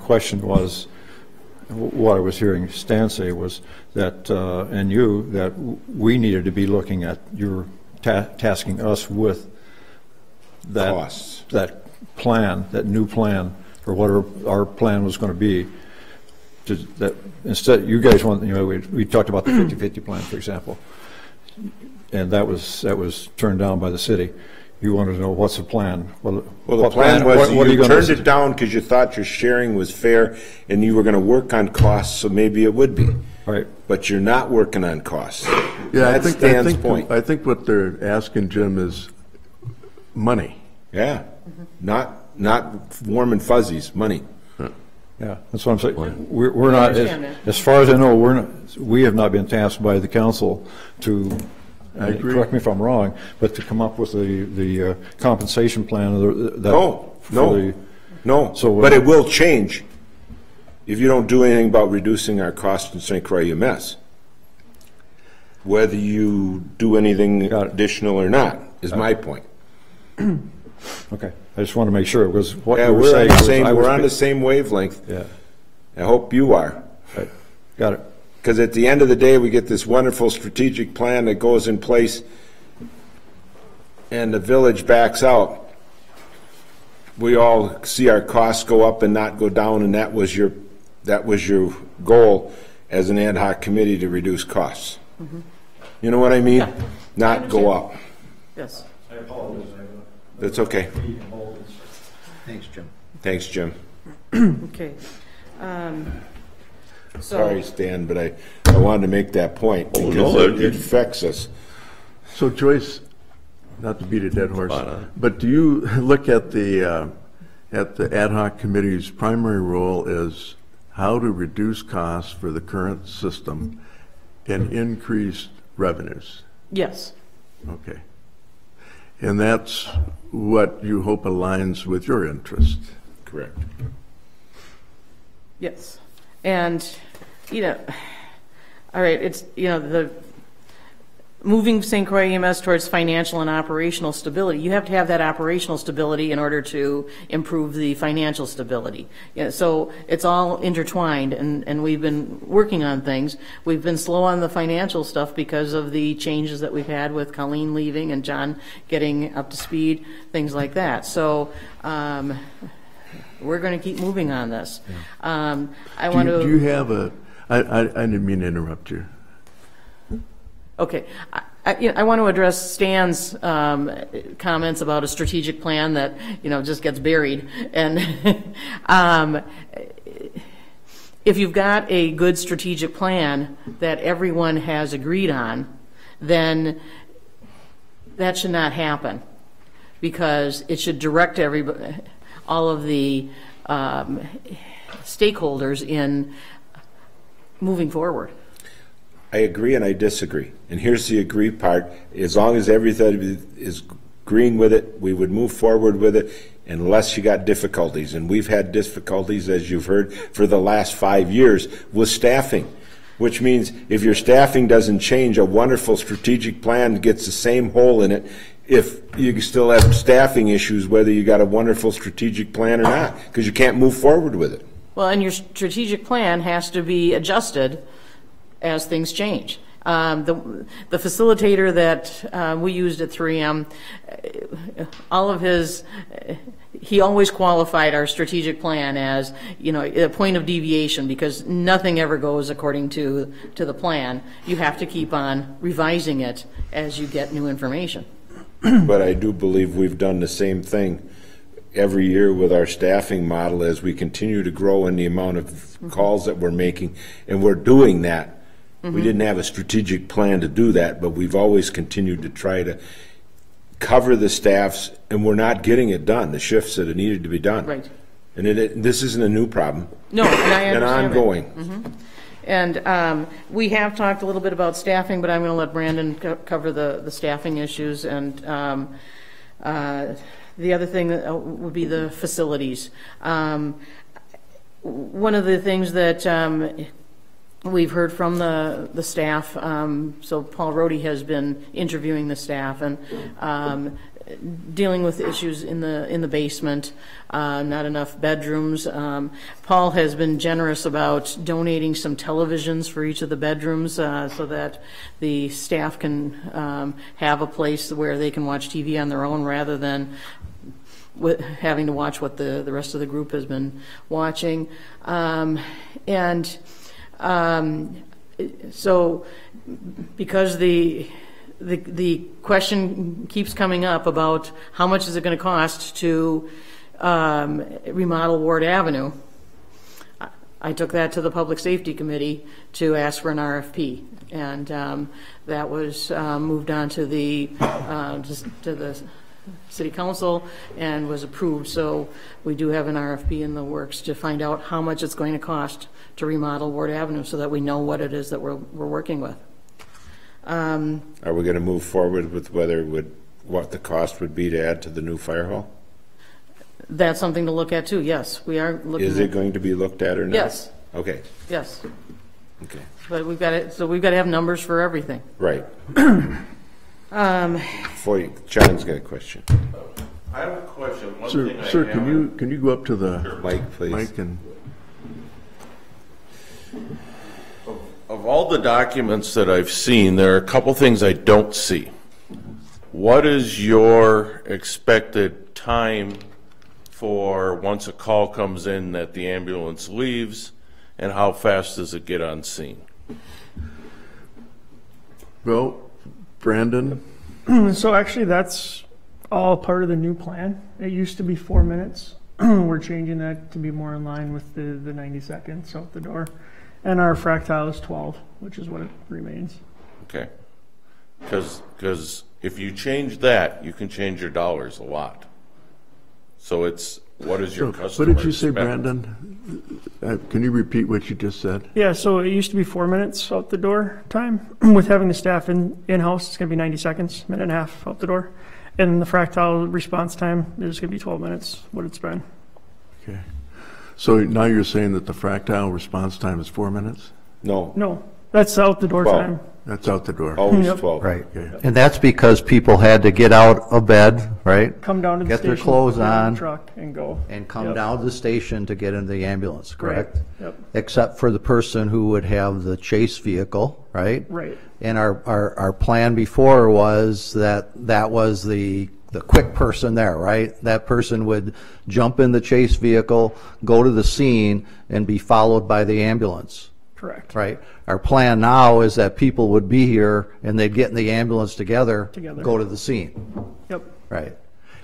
question was, what I was hearing Stan say was that, and you, that we needed to be looking at your tasking us with that Costs. that plan, that new plan, or whatever our plan was going to be. That instead, you guys want, we talked about the 50-50 plan, for example, and that was turned down by the city. You wanted to know what's the plan. Well, the plan was you turned it down because you thought your sharing was fair and you were going to work on costs, so maybe it would be. Right. But you're not working on costs. Yeah, That's Stan's point. I think what they're asking, Jim, is money. Yeah, not warm and fuzzies, money. Yeah, that's what I'm saying. We're not, as far as I know, we have not been tasked by the council to, correct me if I'm wrong, but to come up with the compensation plan. No. So, but it will change if you don't do anything about reducing our costs in St. Croix EMS. Whether you do anything additional or not is my point. Okay, I just want to make sure, because what Yeah, you were we're saying we're on the same wavelength. Yeah. I hope you are. Right. Got it. Because at the end of the day, we get this wonderful strategic plan that goes in place and the village backs out. We all see our costs go up and not go down, and that was your goal as an ad hoc committee, to reduce costs. Mm-hmm. You know what I mean? Yeah. Not go up. Yes. I apologize. That's okay. Thanks, Jim. Thanks, Jim. Okay. Sorry, Stan, but I wanted to make that point because it affects us. So Joyce, not to beat a dead horse, but do you look at the ad hoc committee's primary role is how to reduce costs for the current system and increase revenues? Yes. Okay. And that's what you hope aligns with your interest? Correct. Yes. And, all right, it's, the moving St. Croix EMS towards financial and operational stability. You have to have that operational stability in order to improve the financial stability. So it's all intertwined, and we've been working on things. We've been slow on the financial stuff because of the changes that we've had with Colleen leaving and John getting up to speed, things like that. So we're going to keep moving on this. Yeah. Do you have I didn't mean to interrupt you. Okay. I want to address Stan's comments about a strategic plan that, just gets buried. And if you've got a good strategic plan that everyone has agreed on, then that should not happen, because it should direct everybody, all of the stakeholders in moving forward. I agree and I disagree. And here's the agree part. As long as everybody is agreeing with it, we would move forward with it unless you got difficulties. And we've had difficulties, as you've heard, for the last 5 years with staffing, which means if your staffing doesn't change, a wonderful strategic plan gets the same hole in it if you still have staffing issues, whether you got a wonderful strategic plan or not, because you can't move forward with it. Well, and your strategic plan has to be adjusted as things change. The facilitator that we used at 3M, he always qualified our strategic plan as, a point of deviation, because nothing ever goes according to the plan. You have to keep on revising it as you get new information. But I do believe we've done the same thing every year with our staffing model as we continue to grow in the amount of calls that we're making, and we're doing that. We didn't have a strategic plan to do that, but we've always continued to try to cover the staffs, and we're not getting it done, the shifts that it needed to be done. Right. And this isn't a new problem. No, and I And understand that. ongoing. And we have talked a little bit about staffing, but I'm going to let Brandon cover the staffing issues. And the other thing that would be the facilities. One of the things that we've heard from the staff, so Paul Rohde has been interviewing the staff and dealing with issues in the basement, not enough bedrooms. Paul has been generous about donating some televisions for each of the bedrooms so that the staff can have a place where they can watch TV on their own rather than having to watch what the rest of the group has been watching. So because the question keeps coming up about how much is it going to cost to remodel Ward Avenue, I took that to the Public Safety Committee to ask for an RFP, and that was moved on to the City Council and was approved. So we do have an RFP in the works to find out how much it's going to cost to remodel Ward Avenue so that we know what it is that we're working with. Are we going to move forward with what the cost would be to add to the new fire hall? That's something to look at too. Yes, we are looking. Is it going to be looked at or not? Yes. Okay. Yes. Okay. But we've got to, so we've got to have numbers for everything. Right. John's got a question. I have a question. One Sir, thing I sir, haven't- can you go up to the Mike, please. mic and Of all the documents that I've seen, there are a couple things I don't see. What is your expected time for once a call comes in that the ambulance leaves, and how fast does it get on scene? well, Brandon? So actually, that's all part of the new plan. It used to be 4 minutes. We're changing that to be more in line with the 90 seconds out the door. And our fractile is 12, which is what it remains. Okay. Because if you change that, you can change your dollars a lot. So it's, what is your customer What did you say, expect? Brandon? Can you repeat what you just said? Yeah, so it used to be 4 minutes out the door time. With having the staff in-house, it's going to be 90 seconds, minute and a half out the door. And the fractile response time is going to be 12 minutes, what it's been. Okay. So now you're saying that the fractile response time is 4 minutes? No. No, that's out the door 12. time. That's out the door. Always Yep. 12. Right. Okay. And that's because people had to get out of bed, right? Come down to the Get station. their clothes get in the on. truck and go. And come Yep. down to the station to get into the ambulance, correct? Right. Yep. Except for the person who would have the chase vehicle, right? Right. And our plan before was that was the quick person there, right? That person would jump in the chase vehicle, go to the scene, and be followed by the ambulance, Correct. right? Our plan now is that people would be here and they'd get in the ambulance together. Go to the scene, Yep. right?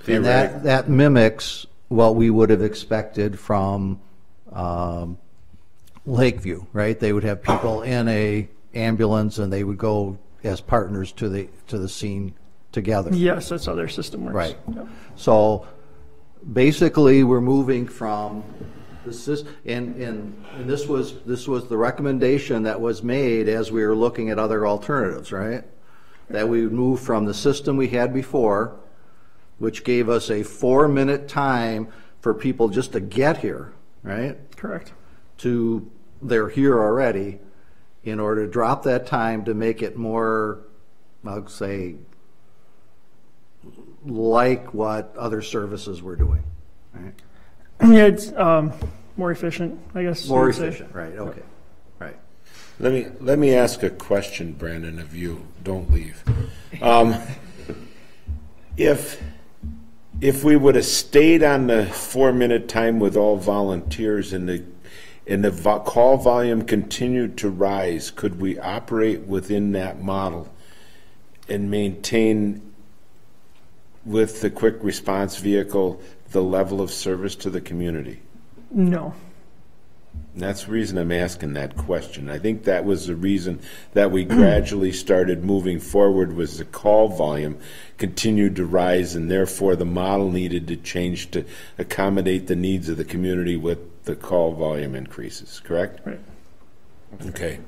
And that mimics what we would have expected from Lakeview, right? They would have people in a ambulance and they would go as partners to the scene together. Yes, that's how their system works. Right. Yep. So basically, we're moving from the system, and this was the recommendation that was made as we were looking at other alternatives, right? That we would move from the system we had before, which gave us a 4-minute time for people just to get here, right? Correct. To they're here already, in order to drop that time to make it more, I'll say, like what other services were doing, right? Yeah, it's more efficient, I guess. you More would say. efficient, right, okay, right. Let me ask a question, Brandon, of you. Don't leave. If we would have stayed on the 4-minute time with all volunteers and the call volume continued to rise, could we operate within that model and maintain with the quick response vehicle the level of service to the community? No. And that's the reason I'm asking that question. I think that was the reason that we gradually started moving forward, was the call volume continued to rise, and therefore the model needed to change to accommodate the needs of the community with the call volume increases, correct? Right. Okay.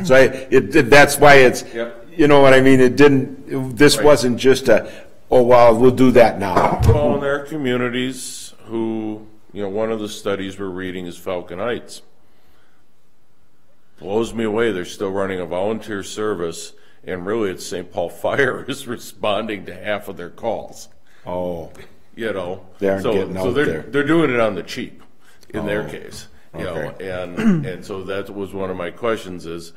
So that's why it's, you know what I mean, this wasn't just oh, well, we'll do that now. Well, and there are communities who, one of the studies we're reading is Falcon Heights. Blows me away, they're still running a volunteer service, and really it's St. Paul Fire is responding to half of their calls. Oh. They aren't getting out there. They're doing it on the cheap in their case. Okay. And so that was one of my questions is,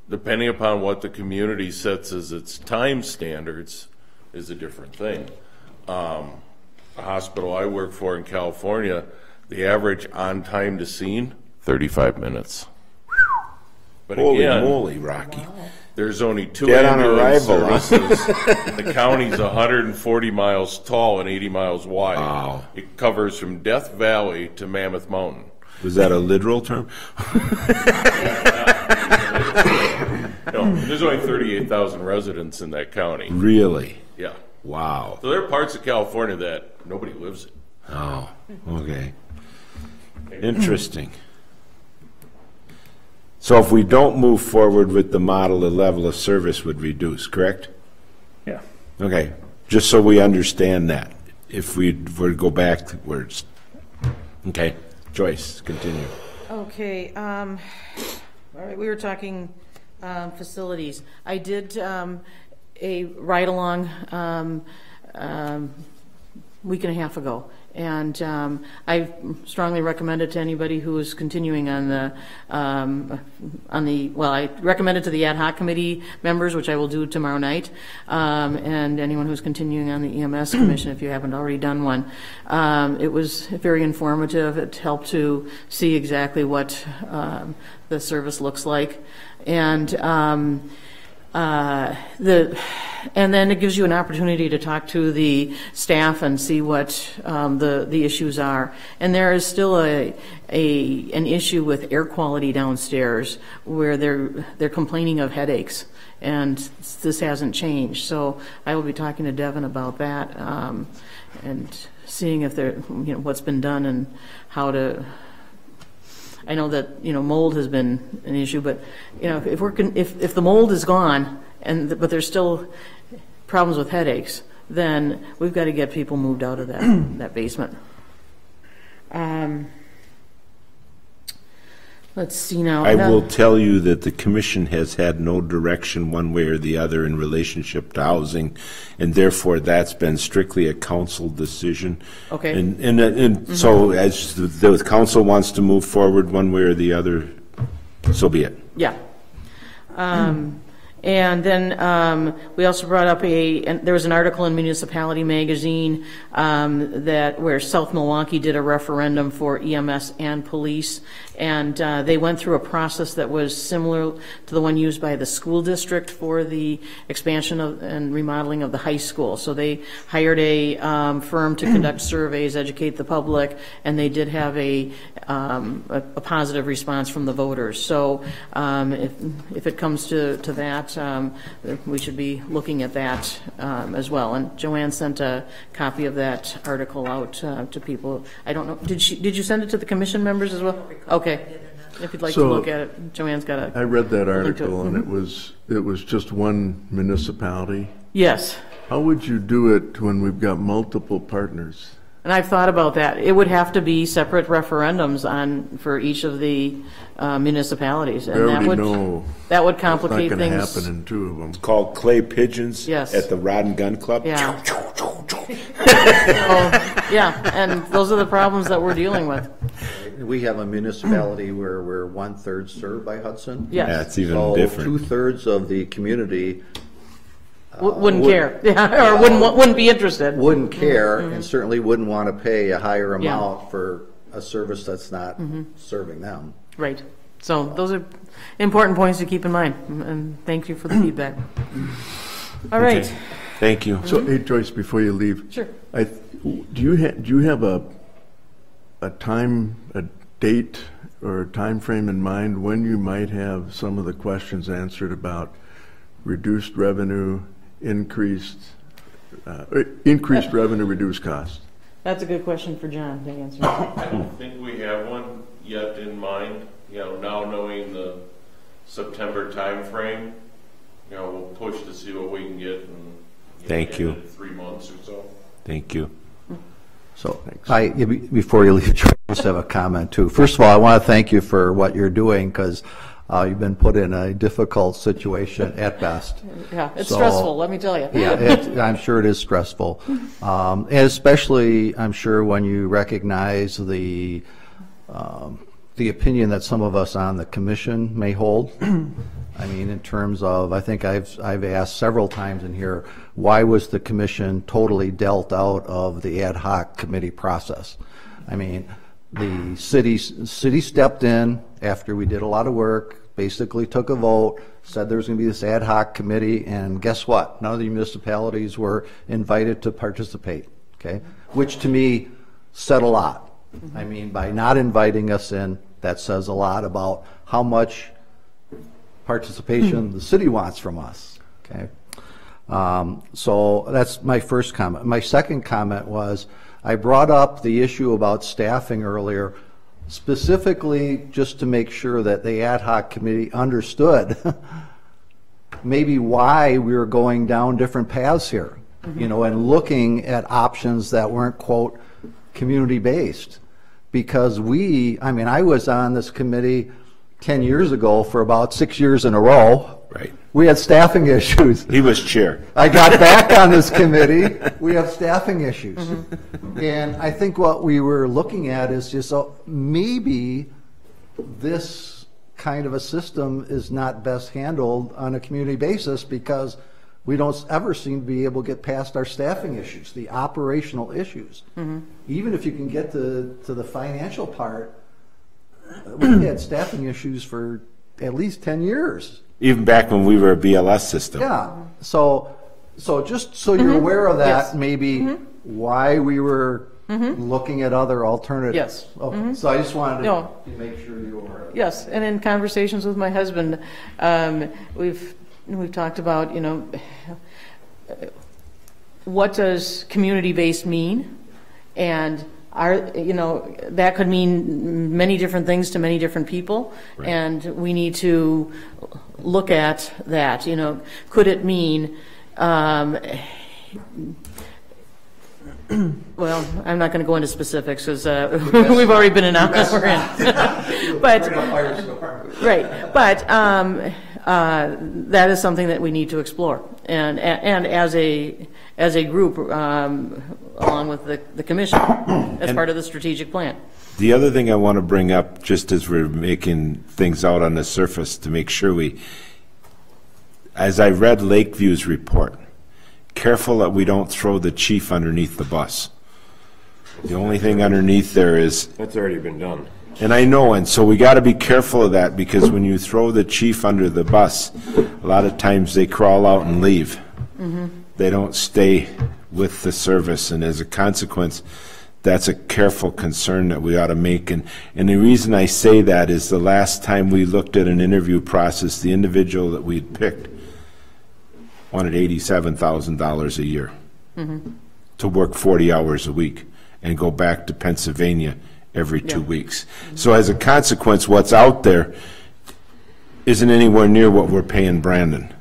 depending upon what the community sets as its time standards is a different thing. A hospital I work for in California, the average on time to scene, 35 minutes. But Holy again, moly, Rocky. there's only 2 Dead on ambulance arrival. services. The county's 140 miles tall and 80 miles wide. Wow. It covers from Death Valley to Mammoth Mountain. Was that a literal term? No, there's only 38,000 residents in that county. Really? Yeah. Wow. So there are parts of California that nobody lives in. Oh, okay. Interesting. So if we don't move forward with the model, the level of service would reduce, correct? Yeah. Okay, just so we understand that, if we were to go backwards. Okay, Joyce, continue. Okay, all right, we were talking facilities. I did a ride-along week and a half ago, and I strongly recommend it to anybody who is continuing on the, well, I recommend it to the ad hoc committee members, which I will do tomorrow night, and anyone who's continuing on the EMS commission, if you haven't already done one. It was very informative. It helped to see exactly what the service looks like, and and then it gives you an opportunity to talk to the staff and see what the issues are. And there is still an issue with air quality downstairs where they're complaining of headaches, and this hasn't changed. So I will be talking to Devin about that and seeing if there, what's been done and how to. I know that mold has been an issue, but if the mold is gone but there's still problems with headaches, then we've got to get people moved out of that basement. Let's see now. I will tell you that the commission has had no direction one way or the other in relationship to housing, and therefore that's been strictly a council decision. Okay. And so as the council wants to move forward one way or the other, so be it. Yeah. And then we also brought up there was an article in Municipality Magazine where South Milwaukee did a referendum for EMS and police, and they went through a process that was similar to the one used by the school district for the expansion and remodeling of the high school. So they hired a firm to conduct surveys, educate the public, and they did have a positive response from the voters. So if it comes to that, we should be looking at that as well. And Joanne sent a copy of that article out to people. I don't know. Did you send it to the commission members as well? Okay. If you'd like to look at it, Joanne's got a. I read that article, and it was just one municipality. Yes. How would you do it when we've got multiple partners? And I've thought about that. It would have to be separate referendums for each of the municipalities, and that would complicate it's not things. Going to happen in two of them. It's called clay pigeons. Yes. At the Rod and Gun Club. Yeah. Yeah, and those are the problems that we're dealing with. We have a municipality where we're 1/3 served by Hudson. Yes. Yeah, it's even So different. 2/3 of the community Wouldn't care, yeah, or wouldn't be interested. wouldn't care and certainly wouldn't want to pay a higher Yeah. amount for a service that's not serving them. Right. So those are important points to keep in mind, and thank you for the feedback. All right. Okay. Thank you. So, hey, Joyce, before you leave. Sure. Do you have a time date or time frame in mind when you might have some of the questions answered about reduced revenue, increased revenue, reduced costs? That's a good question for John to answer. I don't think we have one yet in mind. Now knowing the September timeframe, we'll push to see what we can get in 3 months or so. Thank you. So, before you leave, I just have a comment too. First of all, I want to thank you for what you're doing, because you've been put in a difficult situation at best. Yeah, it's stressful, let me tell you. Yeah, I'm sure it is stressful. And especially, I'm sure, when you recognize the opinion that some of us on the commission may hold. I mean, in terms of, I think I've asked several times in here, why was the commission totally dealt out of the ad hoc committee process? I mean, the city stepped in after we did a lot of work, basically took a vote, said there was going to be this ad hoc committee, and guess what? None of the municipalities were invited to participate, okay? Which to me said a lot. I mean, by not inviting us in, that says a lot about how much participation the city wants from us, okay? So that's my first comment. My second comment was, I brought up the issue about staffing earlier, specifically just to make sure that the ad hoc committee understood maybe why we were going down different paths here, and looking at options that weren't, quote, community-based. Because I was on this committee 10 years ago for about 6 years in a row. Right. We had staffing issues. He was chair. I got back on this committee. We have staffing issues. And I think what we were looking at is just maybe this kind of a system is not best handled on a community basis, because we don't ever seem to be able to get past our staffing issues, the operational issues. Even if you can get to the financial part, we've had staffing issues for at least 10 years. Even back when we were a BLS system. Yeah. So just so you're aware of that, Yes. maybe why we were looking at other alternatives. Yes. Okay. So I just wanted to make sure you were aware of that. Yes, and in conversations with my husband, we've talked about, what does community-based mean? And that could mean many different things to many different people. Right. And we need to look at that, could it mean, well, I'm not going to go into specifics because we've already been an hour in. But right, but that is something that we need to explore, and as a group, along with the commission, as part of the strategic plan. The other thing I want to bring up, just as we're making things out on the surface, to make sure as I read Lakeview's report, careful that we don't throw the chief underneath the bus. The only thing underneath there is... That's already been done. And I know, and so we got to be careful of that, because when you throw the chief under the bus, a lot of times they crawl out and leave. They don't stay with the service, and as a consequence, that's a careful concern that we ought to make. And the reason I say that is the last time we looked at an interview process, the individual that we'd picked wanted $87,000 a year to work 40 hours a week and go back to Pennsylvania every 2 weeks. So as a consequence, what's out there isn't anywhere near what we're paying Brandon.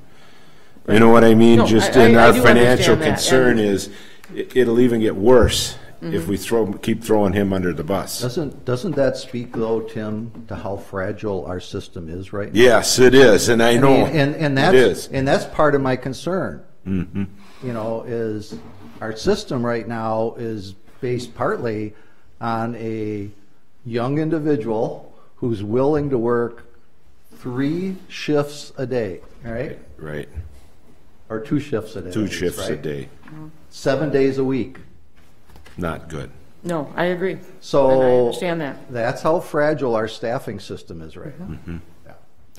You know what I mean? No, Just I in our do financial understand that, concern is it'll even get worse if we keep throwing him under the bus. Doesn't that speak, though, Tim, to how fragile our system is right now? Yes, it is, and I know and it is. And that's part of my concern. Is our system right now is based partly on a young individual who's willing to work 3 shifts a day, right? Right. Or 2 shifts a day. 2 shifts right? a day. 7 days a week. Not good. No, I agree. So and I understand that. That's how fragile our staffing system is right now.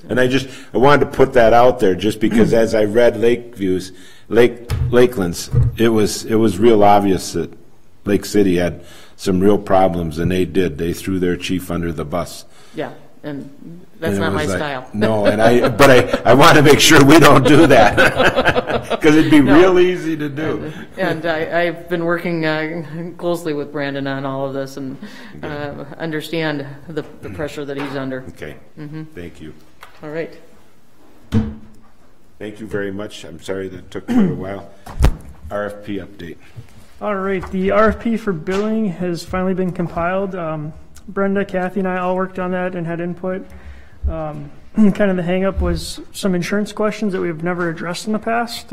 And I wanted to put that out there, just because as I read Lakeland's, it was real obvious that Lake City had some real problems, and they threw their chief under the bus. Yeah, and that's And it not my was like, style. No, but I want to make sure we don't do that, because it'd be real easy to do. And I've been working closely with Brandon on all of this and understand the pressure that he's under. Okay, thank you. All right. Thank you very much. I'm sorry that took quite a while. RFP update. All right, the RFP for billing has finally been compiled. Brenda, Kathy, and I all worked on that and had input. Kind of the hang-up was some insurance questions that we've never addressed in the past.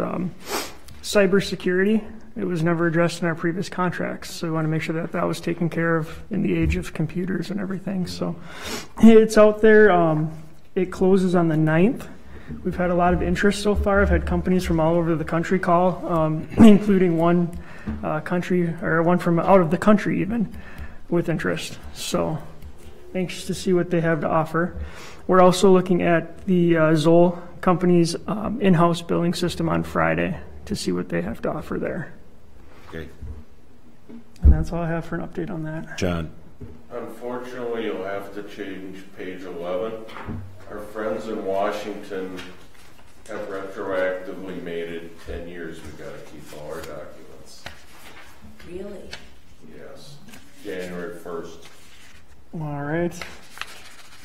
Cybersecurity, it was never addressed in our previous contracts, so we want to make sure that that was taken care of in the age of computers and everything. So it's out there. It closes on the 9th. We've had a lot of interest so far. I've had companies from all over the country call, including one from out of the country even, with interest. So anxious to see what they have to offer. We're also looking at the Zoll company's in-house billing system on Friday to see what they have to offer there. Okay. And that's all I have for an update on that. John. Unfortunately, you'll have to change page 11. Our friends in Washington have retroactively made it 10 years. We've got to keep all our documents. Really? Yes. January 1st. All right.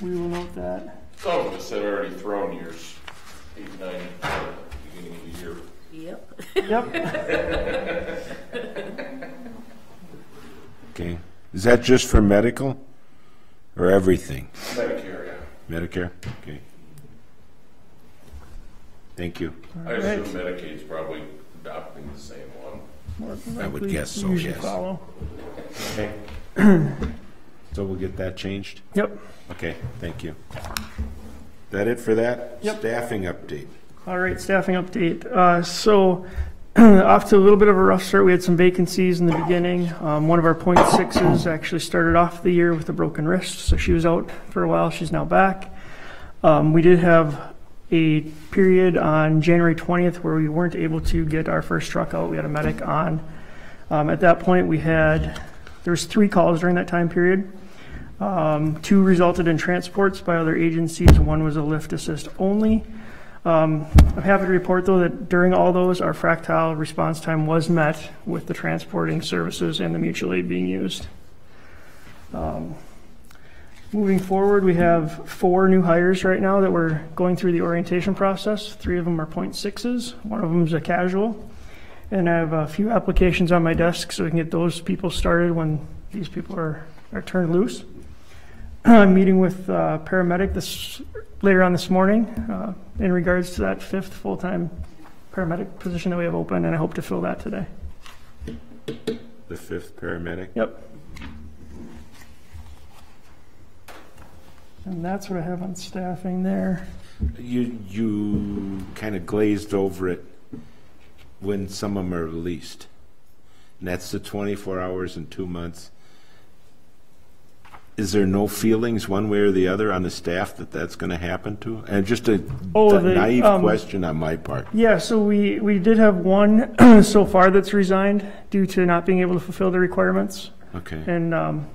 We will note that. Some of us had already thrown yours 8, 9, beginning of the year. Yep. Yep. Okay. Is that just for medical or everything? Medicare, yeah. Medicare? Okay. Thank you. I assume Medicaid's probably adopting the same one. I would guess so, Usually yes. follow. Okay. So we'll get that changed? Yep. Okay, thank you. That it for that? Yep. Staffing update. All right, staffing update. So off to a little bit of a rough start. We had some vacancies in the beginning. One of our .6s actually started off the year with a broken wrist, so she was out for a while. She's now back. We did have a period on January 20th where we weren't able to get our first truck out. We had a medic on. At that point, there was 3 calls during that time period. 2 resulted in transports by other agencies, and 1 was a lift assist only. I'm happy to report, though, that during all those, our fractile response time was met with the transporting services and the mutual aid being used. Moving forward, we have 4 new hires right now that we're going through the orientation process. 3 of them are .6s. 1 of them is a casual. And I have a few applications on my desk so we can get those people started when these people are turned loose. I'm meeting with paramedic later on this morning in regards to that 5th full-time paramedic position that we have open, and I hope to fill that today. The 5th paramedic? Yep. And that's what I have on staffing there. You kind of glazed over it when some of them are released. And that's the 24 hours in 2 months. Is there no feelings one way or the other on the staff that that's going to happen to? And just a naive question on my part. Yeah, so we did have 1 so far that's resigned due to not being able to fulfill the requirements. Okay. And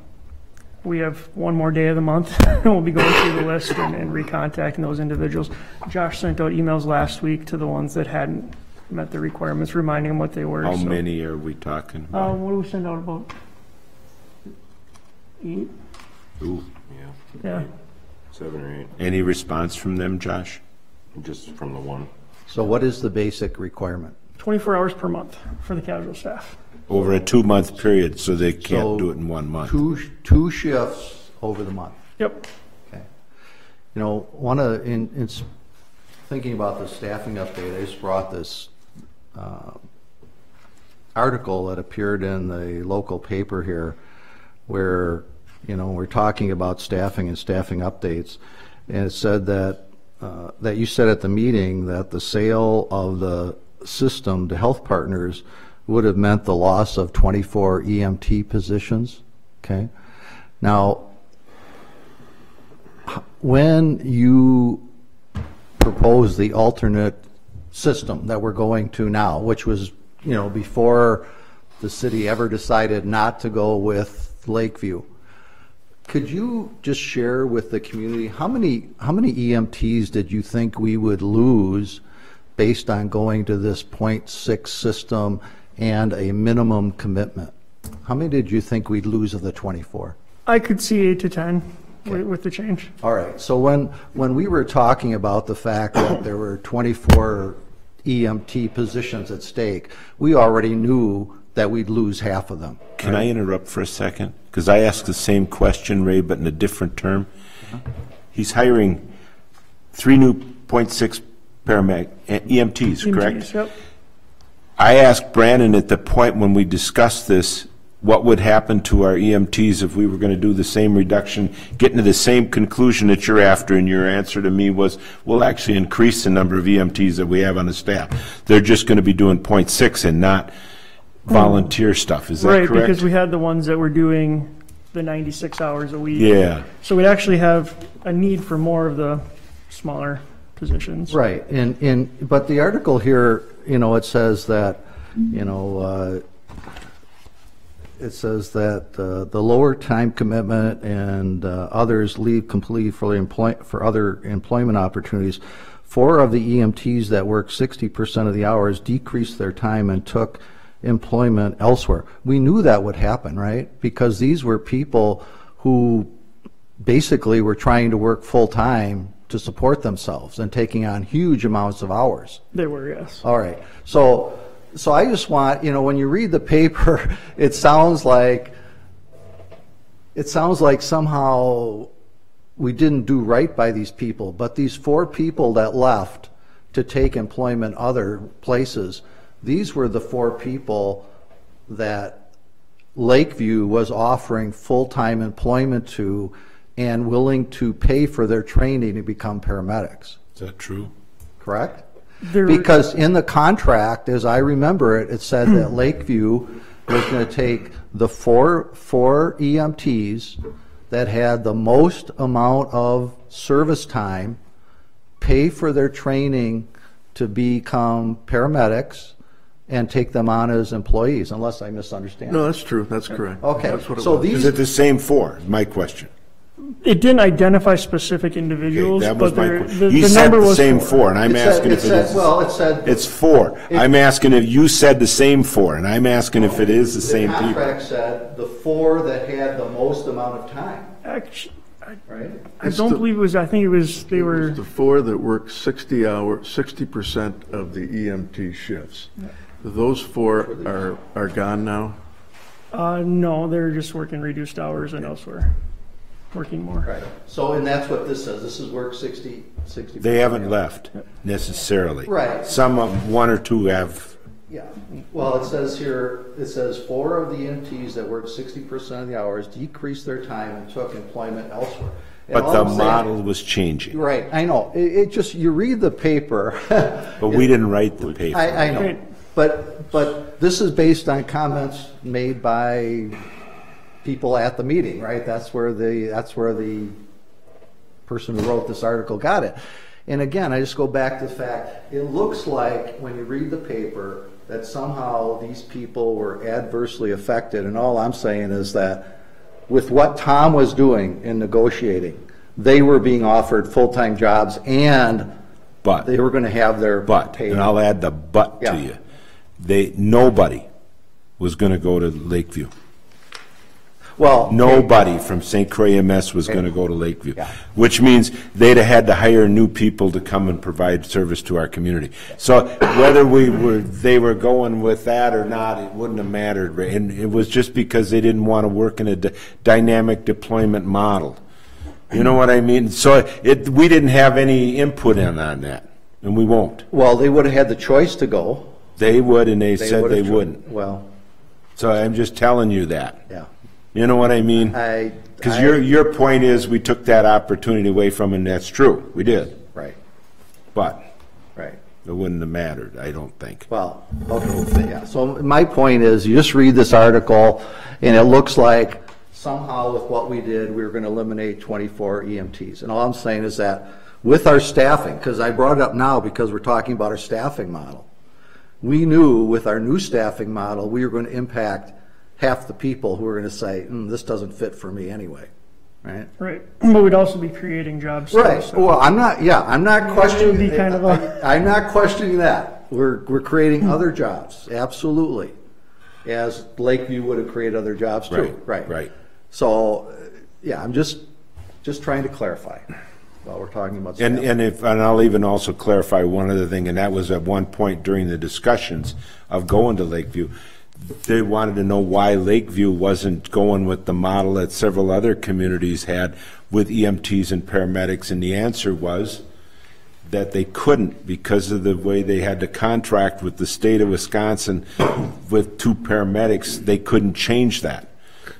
we have 1 more day of the month, and we'll be going through the list and recontacting those individuals. Josh sent out emails last week to the ones that hadn't met the requirements, reminding them what they were. How many are we talking about? What do we send out, about 8? Ooh, Yeah. 7 or 8, Any response from them, Josh? just from the 1. So what is the basic requirement? 24 hours per month for the casual staff. Over a 2-month period, so they can't So do it in 1 month. Two shifts over the month. Yep. Okay. You know, in thinking about the staffing update, I just brought this article that appeared in the local paper here, where we're talking about staffing and staffing updates, and it said that that you said at the meeting that the sale of the system to Health Partners would have meant the loss of 24 EMT positions. Okay. Now, when you propose the alternate system that we're going to now, which was, before the city ever decided not to go with Lakeview. Could you just share with the community, how many EMTs did you think we would lose based on going to this 0.6 system and a minimum commitment? How many did you think we'd lose of the 24? I could see 8 to 10 with the change. All right, so when we were talking about the fact that there were 24 EMT positions at stake, we already knew that we'd lose half of them. Can I interrupt for a second? Because I asked the same question, Ray, but in a different term. He's hiring 3 new 0.6 paramedic EMTs, correct? Yep. I asked Brandon at the point when we discussed this, what would happen to our EMTs if we were going to do the same reduction, getting to the same conclusion that you're after, and your answer to me was, we'll actually increase the number of EMTs that we have on the staff. They're just going to be doing 0.6 and not volunteer stuff. Is that right, correct? because we had the ones that were doing the 96 hours a week. Yeah. So we'd actually have a need for more of the smaller positions. Right, but the article here, it says that, it says that the lower time commitment and others leave completely for other employment opportunities. 4 of the EMTs that work 60% of the hours decreased their time and took employment elsewhere. We knew that would happen, right? Because these were people who basically were trying to work full-time to support themselves and taking on huge amounts of hours. They were, yes. All right. So I just want, when you read the paper, it sounds like somehow we didn't do right by these people. But these 4 people that left to take employment other places, these were the 4 people that Lakeview was offering full-time employment to and willing to pay for their training to become paramedics. Is that true? Correct? Because in the contract, as I remember it, it said that Lakeview was going to take the four EMTs that had the most amount of service time, pay for their training to become paramedics, and take them on as employees, unless I misunderstand. No, that's true. That's correct. Okay. That's what it So was. these Is it the same 4? My question. It didn't identify specific individuals, Okay, that was but my there- question. the He number said the was same 4. 4, and I'm asking if it is. Well, it said. It's 4. I'm asking if you said the same 4, and I'm asking if it is the same The people. contract said the 4 that had the most amount of time, Actually, right? I don't believe it was, I think it was, they were, The 4 that work 60% of the EMT shifts. Those 4 are gone now? no, they're just working reduced hours and elsewhere, working more. Right. So, and that's what this says. This is work 60. They haven't left necessarily. Right. Some of 1 or 2 have. Yeah. Well, it says here, it says 4 of the EMTs that worked 60% of the hours decreased their time and took employment elsewhere. And But all the I'm saying- model was changing. Right, I know. It just, you read the paper. But we didn't write the paper. I know. Right. But this is based on comments made by people at the meeting, right? That's where the person who wrote this article got it. And again, I just go back to the fact, it looks like when you read the paper that somehow these people were adversely affected. And all I'm saying is that with what Tom was doing in negotiating, they were being offered full-time jobs and But. they were going to have their pay. And I'll add the but Yeah. to you. Nobody was going to go to Lakeview. Well, Nobody from St. Croix EMS was going to go to Lakeview, Yeah. which means they'd have had to hire new people to come and provide service to our community. So whether they were going with that or not, it wouldn't have mattered. And it was just because they didn't want to work in a dynamic deployment model. You know what I mean? So we didn't have any input in on that, and we won't. Well, they would have had the choice to go. They would, and they said would they have wouldn't. Well, So I'm just telling you that. yeah. You know what I mean? Because your point is we took that opportunity away from them, and that's true. We did. Right, But right. it wouldn't have mattered, I don't think. Well, okay, yeah. So my point is, you just read this article, and it looks like somehow with what we did, we were going to eliminate 24 EMTs. And all I'm saying is that with our staffing, because I brought it up now because we're talking about our staffing model, we knew with our new staffing model, we were going to impact half the people who were going to say, this doesn't fit for me anyway, right? Right, but we'd also be creating jobs. too, Right. so- Well, I'm not questioning. be kind of I'm not questioning that. We're creating other jobs, absolutely, as Lakeview would have created other jobs too. Right. So, yeah, I'm just trying to clarify while we're talking about. And staff. and I'll even also clarify one other thing, and that was at one point during the discussions of going to Lakeview, they wanted to know why Lakeview wasn't going with the model that several other communities had with EMTs and paramedics, and the answer was that they couldn't because of the way they had to contract with the state of Wisconsin with 2 paramedics. They couldn't change that.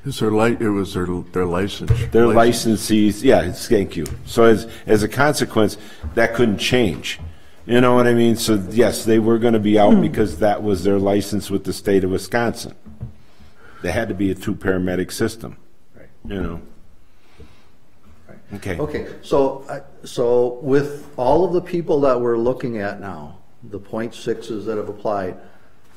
Is their it was their licensure. Their licensees, yeah, thank you. So as a consequence, that couldn't change. You know what I mean? So yes, they were going to be out because that was their license with the state of Wisconsin. They had to be a 2 paramedic system. Right. You know. Right. Okay. Okay, so with all of the people that we're looking at now, the .6s that have applied,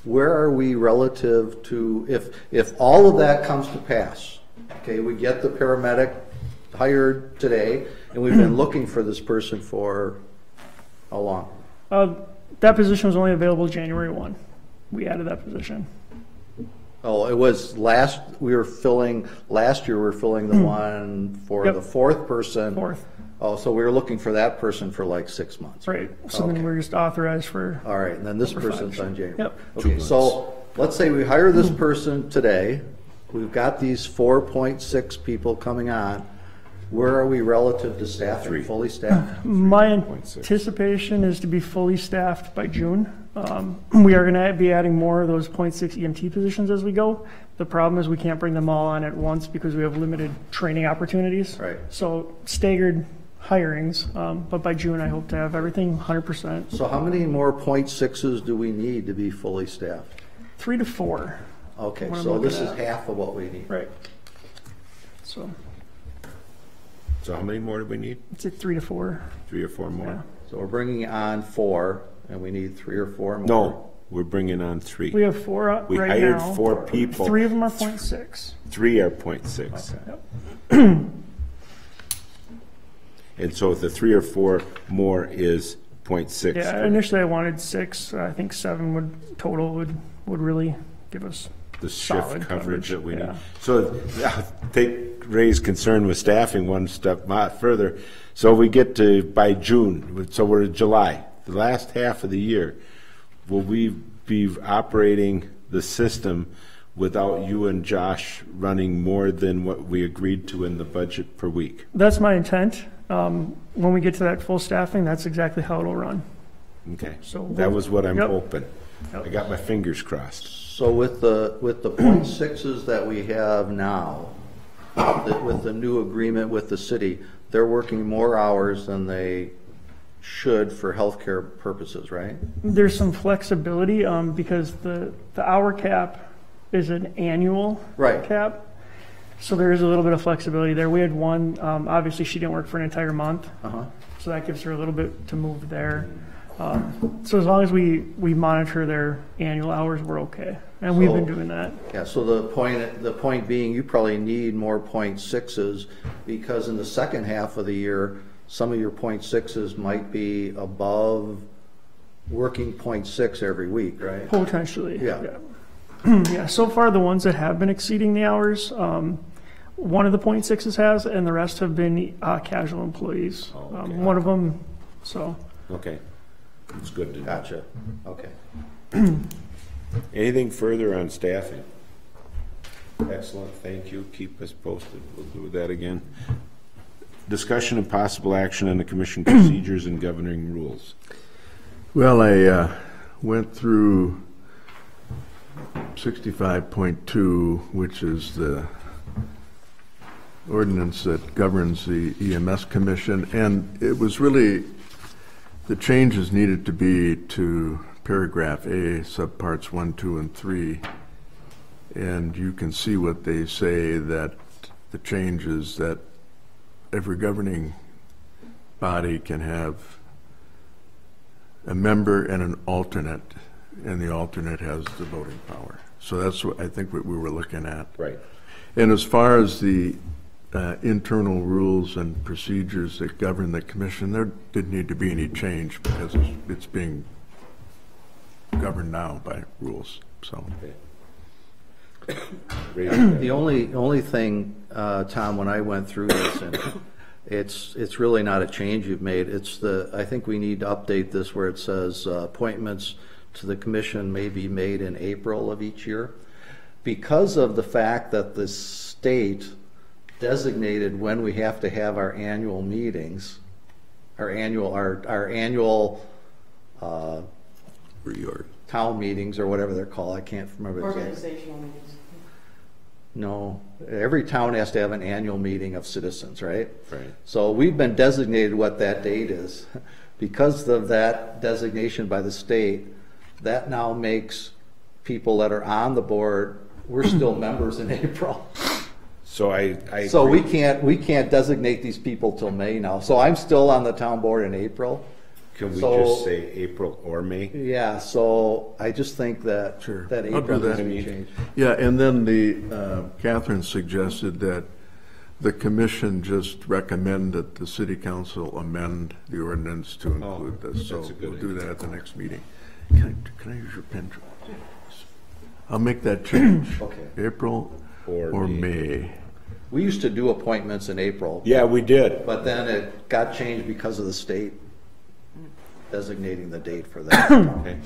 where are we relative to, if all of that comes to pass, okay, we get the paramedic hired today, and we've been looking for this person for how long? That position was only available January 1. We added that position. Oh, it was last year we were filling the one for Yep. the 4th person. 4th. Oh, so we were looking for that person for like 6 months. Right, so Okay. then we're just authorized for, All right, and then this Number 5. person's on January. Yep. Okay, so let's say we hire this person today. We've got these 4.6 people coming on. Where are we relative to staffing, 3. fully staffed? my anticipation is to be fully staffed by June. We are gonna be adding more of those .6 EMT positions as we go. The problem is we can't bring them all on at once because we have limited training opportunities. Right. So staggered hirings, but by June I hope to have everything 100%. So how many more .6s do we need to be fully staffed? 3 to 4, Okay, What I'm so looking this is at. half of what we need. right. So So how many more do we need? it's a 3 to 4. 3 or 4 more? Yeah. So we're bringing on 4, and we need 3 or 4 more. No, we're bringing on 3. We have 4 up We right hired now. 4 people. 3 of them are .6. 3 are .6. Yep. And so the 3 or 4 more is .6. Yeah, initially I wanted 6. I think 7 would really give us The shift solid coverage that we need. yeah. So take Ray's concern with staffing one step further. So we get to by June, so we're in July, the last half of the year. Will we be operating the system without you and Josh running more than what we agreed to in the budget per week? That's my intent. When we get to that full staffing, that's exactly how it'll run. Okay, So that was what I'm Yep. hoping. Yep. I got my fingers crossed. So with the .6s that we have now, with the new agreement with the city, they're working more hours than they should for healthcare purposes, right? There's some flexibility because the hour cap is an annual Right. cap. So there is a little bit of flexibility there. We had one, obviously she didn't work for an entire month. Uh-huh. So that gives her a little bit to move there. So as long as we monitor their annual hours, we're okay. And we've been doing that. Yeah, so the point being, you probably need more .6s because in the second half of the year, some of your .6s might be above working .6 every week, right? Potentially. Yeah. Yeah, so far the ones that have been exceeding the hours, one of the .6s has, and the rest have been casual employees. okay. One of them, so. Okay, it's good to know. Gotcha, okay. Anything further on staffing? Excellent, thank you. Keep us posted. We'll do that again. Discussion and possible action on the commission procedures and governing rules. Well, I went through 65.2, which is the ordinance that governs the EMS commission, and it was really, the changes needed to be to paragraph A, subparts 1, 2, and 3, and you can see what they say, that the change is that every governing body can have a member and an alternate and the alternate has the voting power. So that's what I think what we were looking at. Right. And as far as the internal rules and procedures that govern the commission, there didn't need to be any change because it's being governed now by rules. So. The only thing, Tom, when I went through this, and it's really not a change you've made. I think we need to update this where it says appointments to the commission may be made in April of each year, because of the fact that the state designated when we have to have our annual meetings, our annual Reorg. town meetings or whatever they're called. I can't remember exactly. Organizational meetings. No, every town has to have an annual meeting of citizens, right? Right. So we've been designated what that date is. Because of that designation by the state, that now makes people that are on the board, we're still members in April. So So agree. we can't designate these people till May now. So I'm still on the town board in April. Can we So- just say April or May? Yeah, so I just think that Sure. that I'll do April needs that. to be changed. Yeah, and then Catherine suggested that the commission just recommend that the city council amend the ordinance to include this. So that's a good we'll do idea. that at the next meeting. Can I use your pen? I'll make that change. Okay. April or May. We used to do appointments in April. Yeah, we did. But then it got changed because of the state designating the date for that. Okay.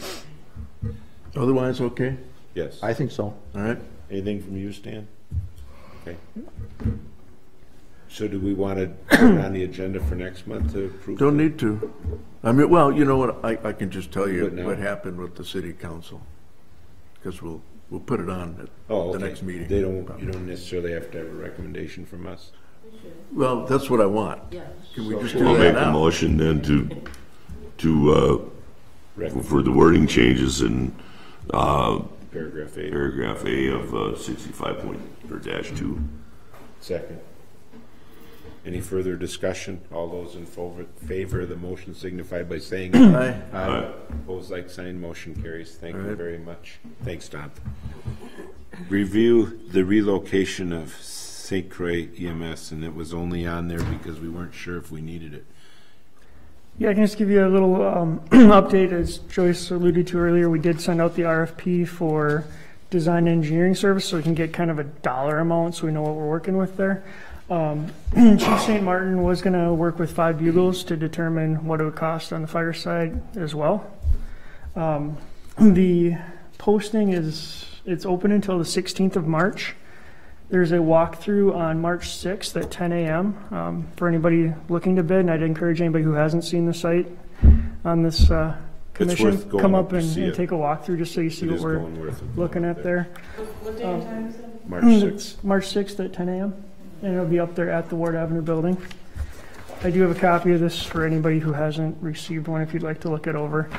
Otherwise, okay? Yes. I think so. All right? Anything from you, Stan? Okay. So do we want to put it on the agenda for next month to approve? Don't need to. I mean, well, you know what, I can just tell you Do it now? what happened with the city council. Because we'll put it on at Oh, the okay. next meeting. You don't necessarily have to have a recommendation from us. Well, that's what I want. Yes. Can we just We'll do make that a now? motion then for the wording changes in Paragraph 8. paragraph A of 65.2. Second. Any further discussion? All those in favor of the motion signify by saying aye. Aye. Aye. Opposed, like sign, motion carries. Thank you right. very much. Thanks, Don. Review the relocation of St. Croix EMS, and it was only on there because we weren't sure if we needed it. Yeah, I can just give you a little update. As Joyce alluded to earlier, we did send out the RFP for design engineering service, so we can get kind of a dollar amount so we know what we're working with there. Chief St. Martin was going to work with 5 bugles to determine what it would cost on the fire side as well. The posting it's open until the 16th of March. There's a walkthrough on March 6th at 10 a.m. For anybody looking to bid, and I'd encourage anybody who hasn't seen the site on this commission, worth going come up up to and see it. take a walkthrough just so you see It what is we're going worth it. looking at there. What day and time is it? March 6th. It's March 6th at 10 a.m. and it'll be up there at the Ward Avenue building. I do have a copy of this for anybody who hasn't received one if you'd like to look it over.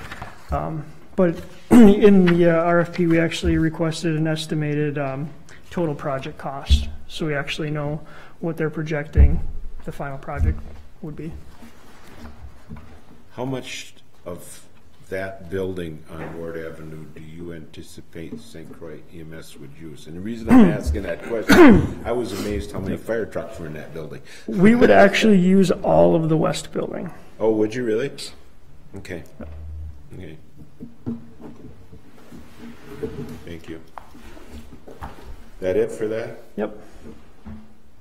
But in the RFP, we actually requested an estimated total project cost. So we actually know what they're projecting the final project would be. How much of that building on Ward Avenue do you anticipate St. Croix EMS would use? And the reason I'm asking that question, I was amazed how many fire trucks were in that building. We would actually use all of the west building. Oh, would you really? Okay. Okay. Thank you. That it for that? Yep.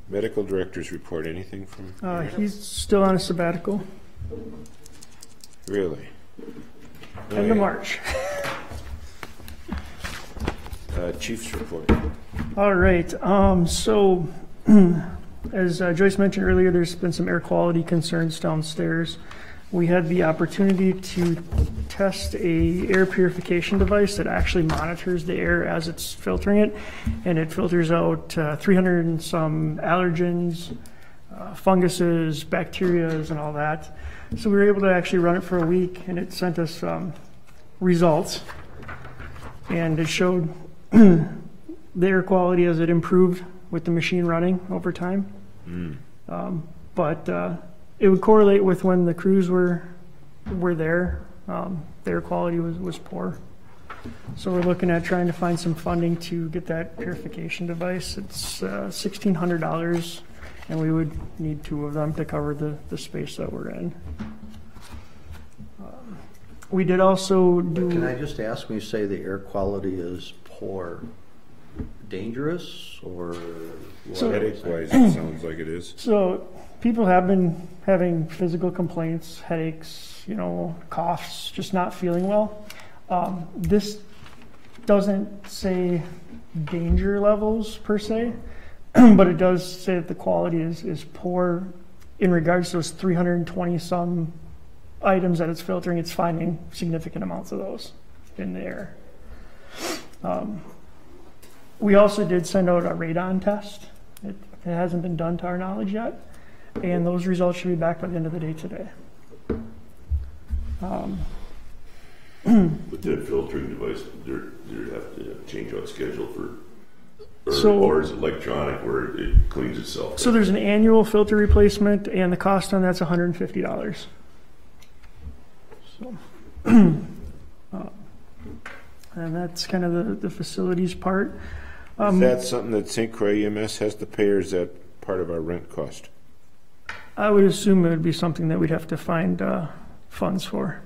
Medical director's report, anything from? He's still on a sabbatical. Really? End of March. Chief's report. All right. So, as Joyce mentioned earlier, there's been some air quality concerns downstairs. We had the opportunity to test a air purification device that actually monitors the air as it's filtering it, and it filters out 300 and some allergens, funguses, bacterias, and all that. So we were able to actually run it for a week, and it sent us results, and it showed the air quality as it improved with the machine running over time. But it would correlate with when the crews were there. The air quality was poor. So we're looking at trying to find some funding to get that purification device. It's $1,600, and we would need 2 of them to cover the space that we're in. We did also do... Can I just ask, when you say the air quality is poor, dangerous, or? Headache-wise, it sounds like it is. So people have been having physical complaints, headaches, coughs, just not feeling well. This doesn't say danger levels per se, but it does say that the quality is poor in regards to those 320 some items that it's filtering. It's finding significant amounts of those in the air. We also did send out a radon test. It hasn't been done to our knowledge yet, and those results should be back by the end of the day today. With that filtering device, they have to change out schedule or is it electronic where it cleans itself? So there's an annual filter replacement, and the cost on that's $150. So, and that's kind of the facilities part. Is that something that St. Croix EMS has to pay, or is that part of our rent cost? I would assume it would be something that we'd have to find funds for.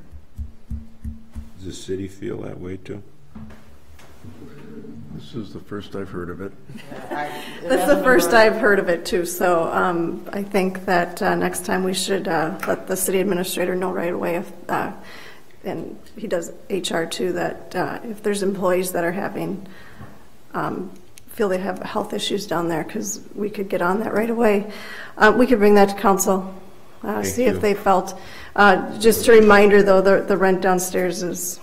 Does the city feel that way too? This is the first I've heard of it. That's the first I've heard of it too, so I think that next time we should let the city administrator know right away if, and he does HR too, that if there's employees that are having, feel they have health issues down there, because we could get on that right away. We could bring that to council, see if they felt. Just a reminder though, the rent downstairs is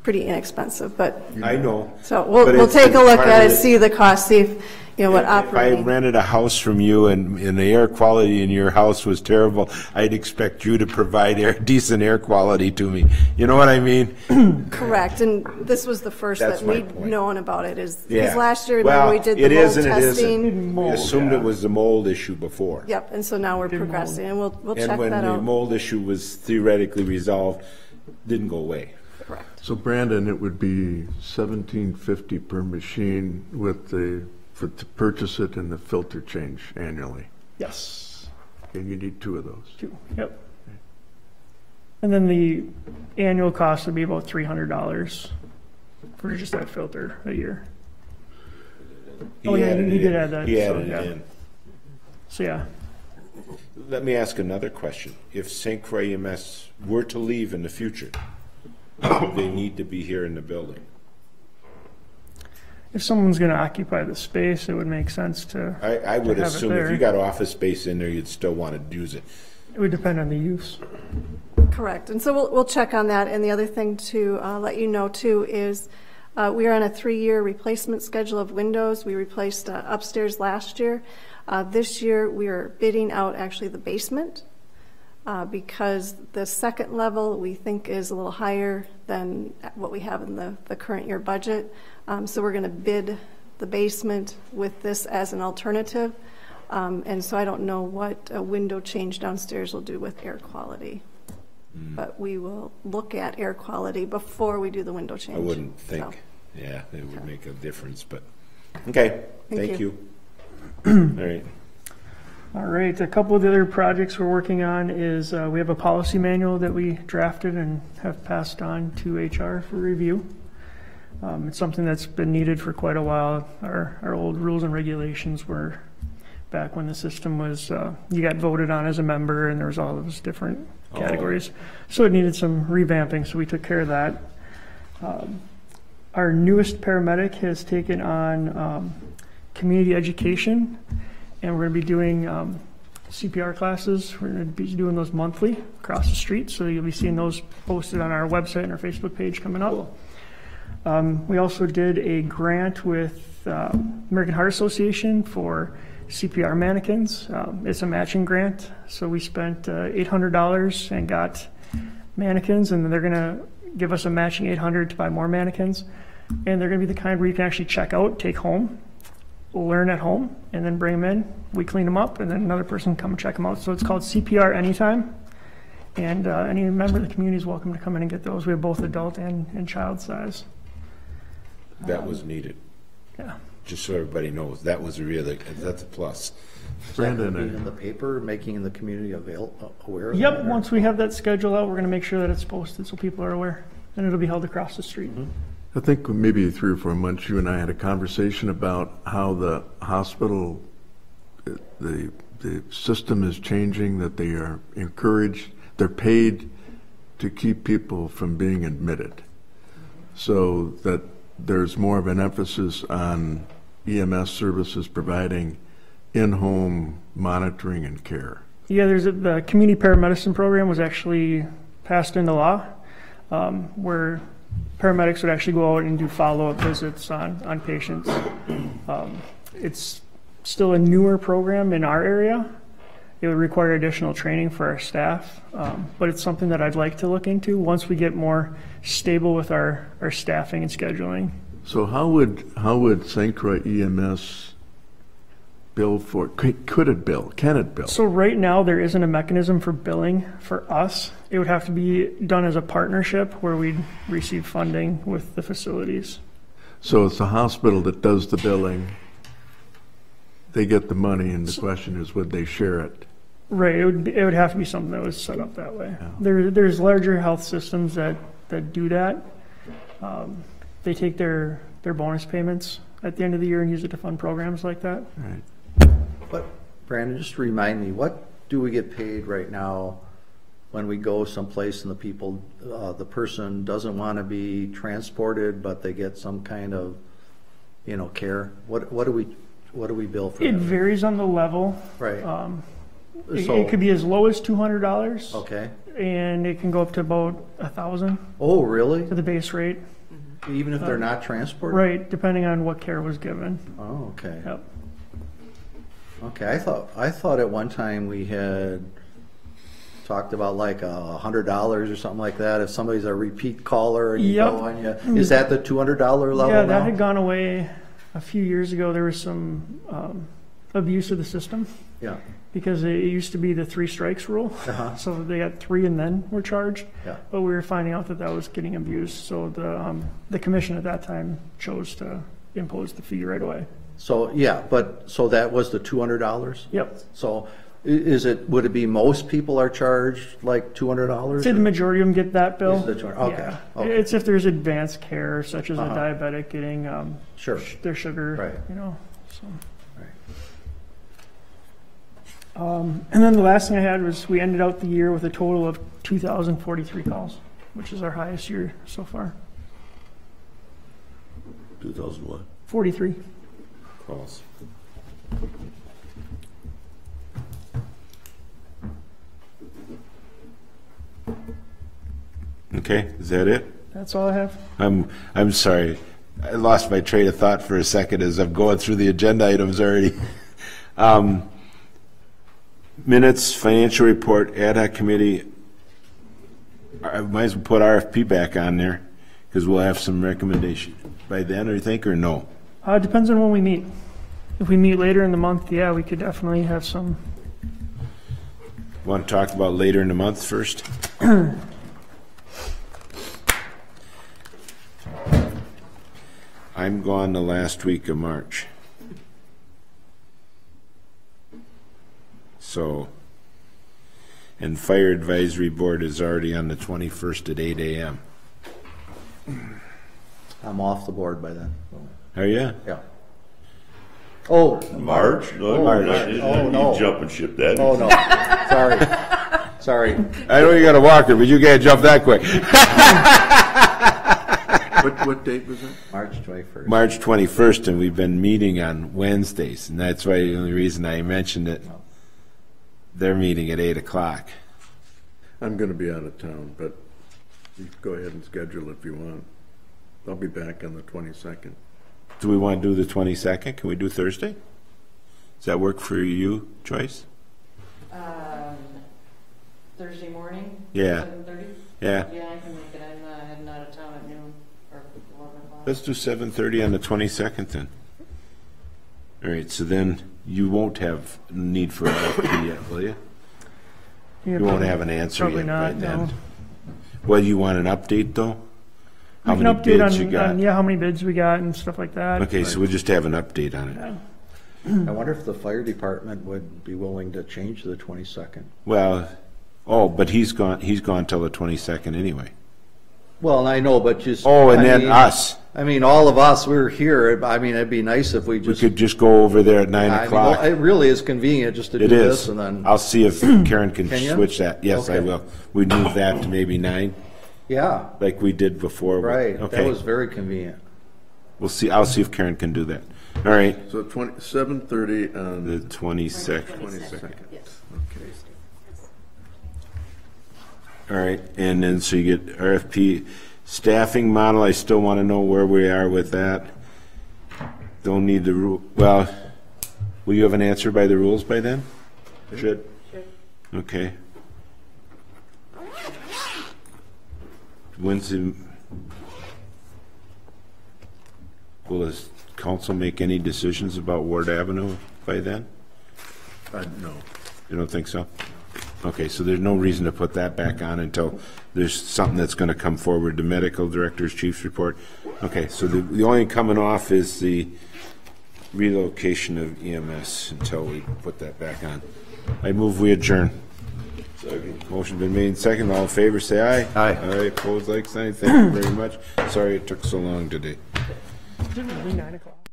pretty inexpensive, but I know. So we'll take a look at it, see the cost, see if what If I operating. rented a house from you and the air quality in your house was terrible, I'd expect you to provide decent air quality to me. You know what I mean? Correct, and this was the first That's that my we'd point. known about it. Because Yeah. last year, Well, remember, we did the it mold is and it isn't. testing. We assumed it was the mold issue before. Yep, and so now we're progressing, and we'll And check when that the out. mold issue was theoretically resolved, didn't go away. Correct. So Brandon, it would be $1,750 per machine to purchase it and the filter change annually. Yes. And you need 2 of those. 2. Yep. And then the annual cost would be about $300 for just that filter a year. Oh, yeah, he did add that. He so, added yeah. it in. So, yeah. Let me ask another question. If St. Croix EMS were to leave in the future, would they need to be here in the building? If someone's going to occupy the space, it would make sense to. I would have it assume if there. you got office space in there, you'd still want to use it. It would depend on the use. Correct, and so we'll check on that. And the other thing to let you know too is we are on a 3-year replacement schedule of windows. We replaced upstairs last year. This year we are bidding out actually the basement because the second level we think is a little higher than what we have in the current year budget. So we're going to bid the basement with this as an alternative. And so I don't know what a window change downstairs will do with air quality. But we will look at air quality before we do the window change. I wouldn't think, So, yeah, it would make a difference, but, okay, thank you. All right. All right, a couple of the other projects we're working on is we have a policy manual that we drafted and have passed on to HR for review. It's something that's been needed for quite a while. Our old rules and regulations were back when the system was, you got voted on as a member and there was all those different categories. So it needed some revamping, so we took care of that. Our newest paramedic has taken on community education, and we're going to be doing CPR classes. We're going to be doing those monthly across the street, so you'll be seeing those posted on our website and our Facebook page coming up. We also did a grant with American Heart Association for CPR mannequins. It's a matching grant, so we spent $800 and got mannequins, and they're going to give us a matching $800 to buy more mannequins. And they're going to be the kind where you can actually check out, take home, learn at home, and then bring them in. We clean them up, and then another person can come and check them out. So it's called CPR Anytime. And any member of the community is welcome to come in and get those. We have both adult and child size. That was needed. Yeah. Just so everybody knows, that was that's a plus. Brandon, Being in the paper, making the community aware of Yep, that? once we have that schedule out, we're going to make sure that it's posted so people are aware. And it'll be held across the street. I think maybe 3 or 4 months, you and I had a conversation about how the hospital, the system is changing, that they are encouraged, they're paid to keep people from being admitted. So that there's more of an emphasis on EMS services providing in-home monitoring and care. Yeah, the community paramedicine program was actually passed into law, where paramedics would actually go out and do follow-up visits on patients. It's still a newer program in our area. It would require additional training for our staff, but it's something that I'd like to look into once we get more stable with our staffing and scheduling. So how would St. Croix EMS bill for, could it bill? Can it bill? So right now, there isn't a mechanism for billing for us. It would have to be done as a partnership where we'd receive funding with the facilities. So it's the hospital that does the billing. They get the money, and the question is, would they share it? Right, it would have to be something that was set up that way. Yeah. There's larger health systems that do that. They take their bonus payments at the end of the year and use it to fund programs like that. Right. But Brandon, just remind me, what do we get paid right now when we go someplace and the person doesn't want to be transported, but they get some kind of, care? What do we bill for? It that? varies on the level. Right. It could be as low as $200. Okay. And it can go up to about $1,000. Oh, really? To the base rate. Even if they're not transported? Right, depending on what care was given. Oh, okay. Yep. Okay, I thought at one time we had talked about like $100 or something like that. If somebody's a repeat caller and you go on, is that the $200 level Yeah, that now? had gone away a few years ago. There was some abuse of the system. Yeah. Because it used to be the 3 strikes rule. Uh-huh. So they got 3 and then were charged. Yeah. But we were finding out that was getting abused. So the commission at that time chose to impose the fee right away. So, so that was the $200? Yep. So would it be most people are charged like $200? I'd say the majority of them get that bill. Okay. Yeah. Okay. It's if there's advanced care, such as a diabetic getting their sugar, right. So. And then the last thing I had was we ended out the year with a total of 2,043 calls, which is our highest year so far. 2000 what? 43 calls. Okay, is that it? That's all I have. I'm sorry. I lost my train of thought for a second as I'm going through the agenda items already. Minutes, financial report, ad hoc committee. I might as well put RFP back on there because we'll have some recommendation by then, or you think, or no? It depends on when we meet. If we meet later in the month, yeah, we could definitely have some. Want to talk about later in the month first? I'm gone the last week of March. So, and Fire Advisory Board is already on the 21st at 8 a.m. I'm off the board by then. Are you? Yeah. Oh, March? No, March. No. You jump and ship that. Oh, no. Sorry. I know you got a walker, but you can't jump that quick. What date was it? March 21st. March 21st, and we've been meeting on Wednesdays, and that's why the only reason I mentioned it. They're meeting at 8 o'clock. I'm going to be out of town, but you go ahead and schedule if you want. I'll be back on the 22nd. Do we want to do the 22nd? Can we do Thursday? Does that work for you, Joyce? Thursday morning? Yeah. 7:30? Yeah. Yeah, I can make it. I'm heading out of town at noon or 11 o'clock. Let's do 7:30 on the 22nd then. All right, so then you won't have need for an RFP yet, will you? You won't have an answer Probably yet not, by then. no. Well, you want an update, though? How We can many update bids you got? on, yeah, how many bids we got and stuff like that. Okay, so we'll just have an update on it. I wonder if the fire department would be willing to change to the 22nd. Well, but he's gone till the 22nd anyway. Well, I know, but just. Oh, and I then mean- us. I mean, all of us, we're here. I mean, it'd be nice if we We just. could just go over there at 9 I mean, o'clock. it really is convenient just to do It this is. and then. I'll see if Karen can Can you? switch that. Yes, I Okay. will. We move that to maybe 9, Yeah, like we did before. right. That Okay. was very convenient. We'll see. I'll see if Karen can do that. All right. So 7:30 on The 22nd. 22nd. All right. And then so you get RFP staffing model. I still want to know where we are with that. Don't need the rule. Well, will you have an answer by the rules by then? Should. Okay. When's the, will the council make any decisions about Ward Avenue by then? No. You don't think so? Okay, so there's no reason to put that back on until there's something that's going to come forward, the medical director's chief's report. Okay, so the only coming off is the relocation of EMS until we put that back on. I move we adjourn. Second. Motion been made second. All in favor, say aye. Aye. Aye, opposed, like sign. Thank you very much. Sorry it took so long today. Is it really 9 o'clock?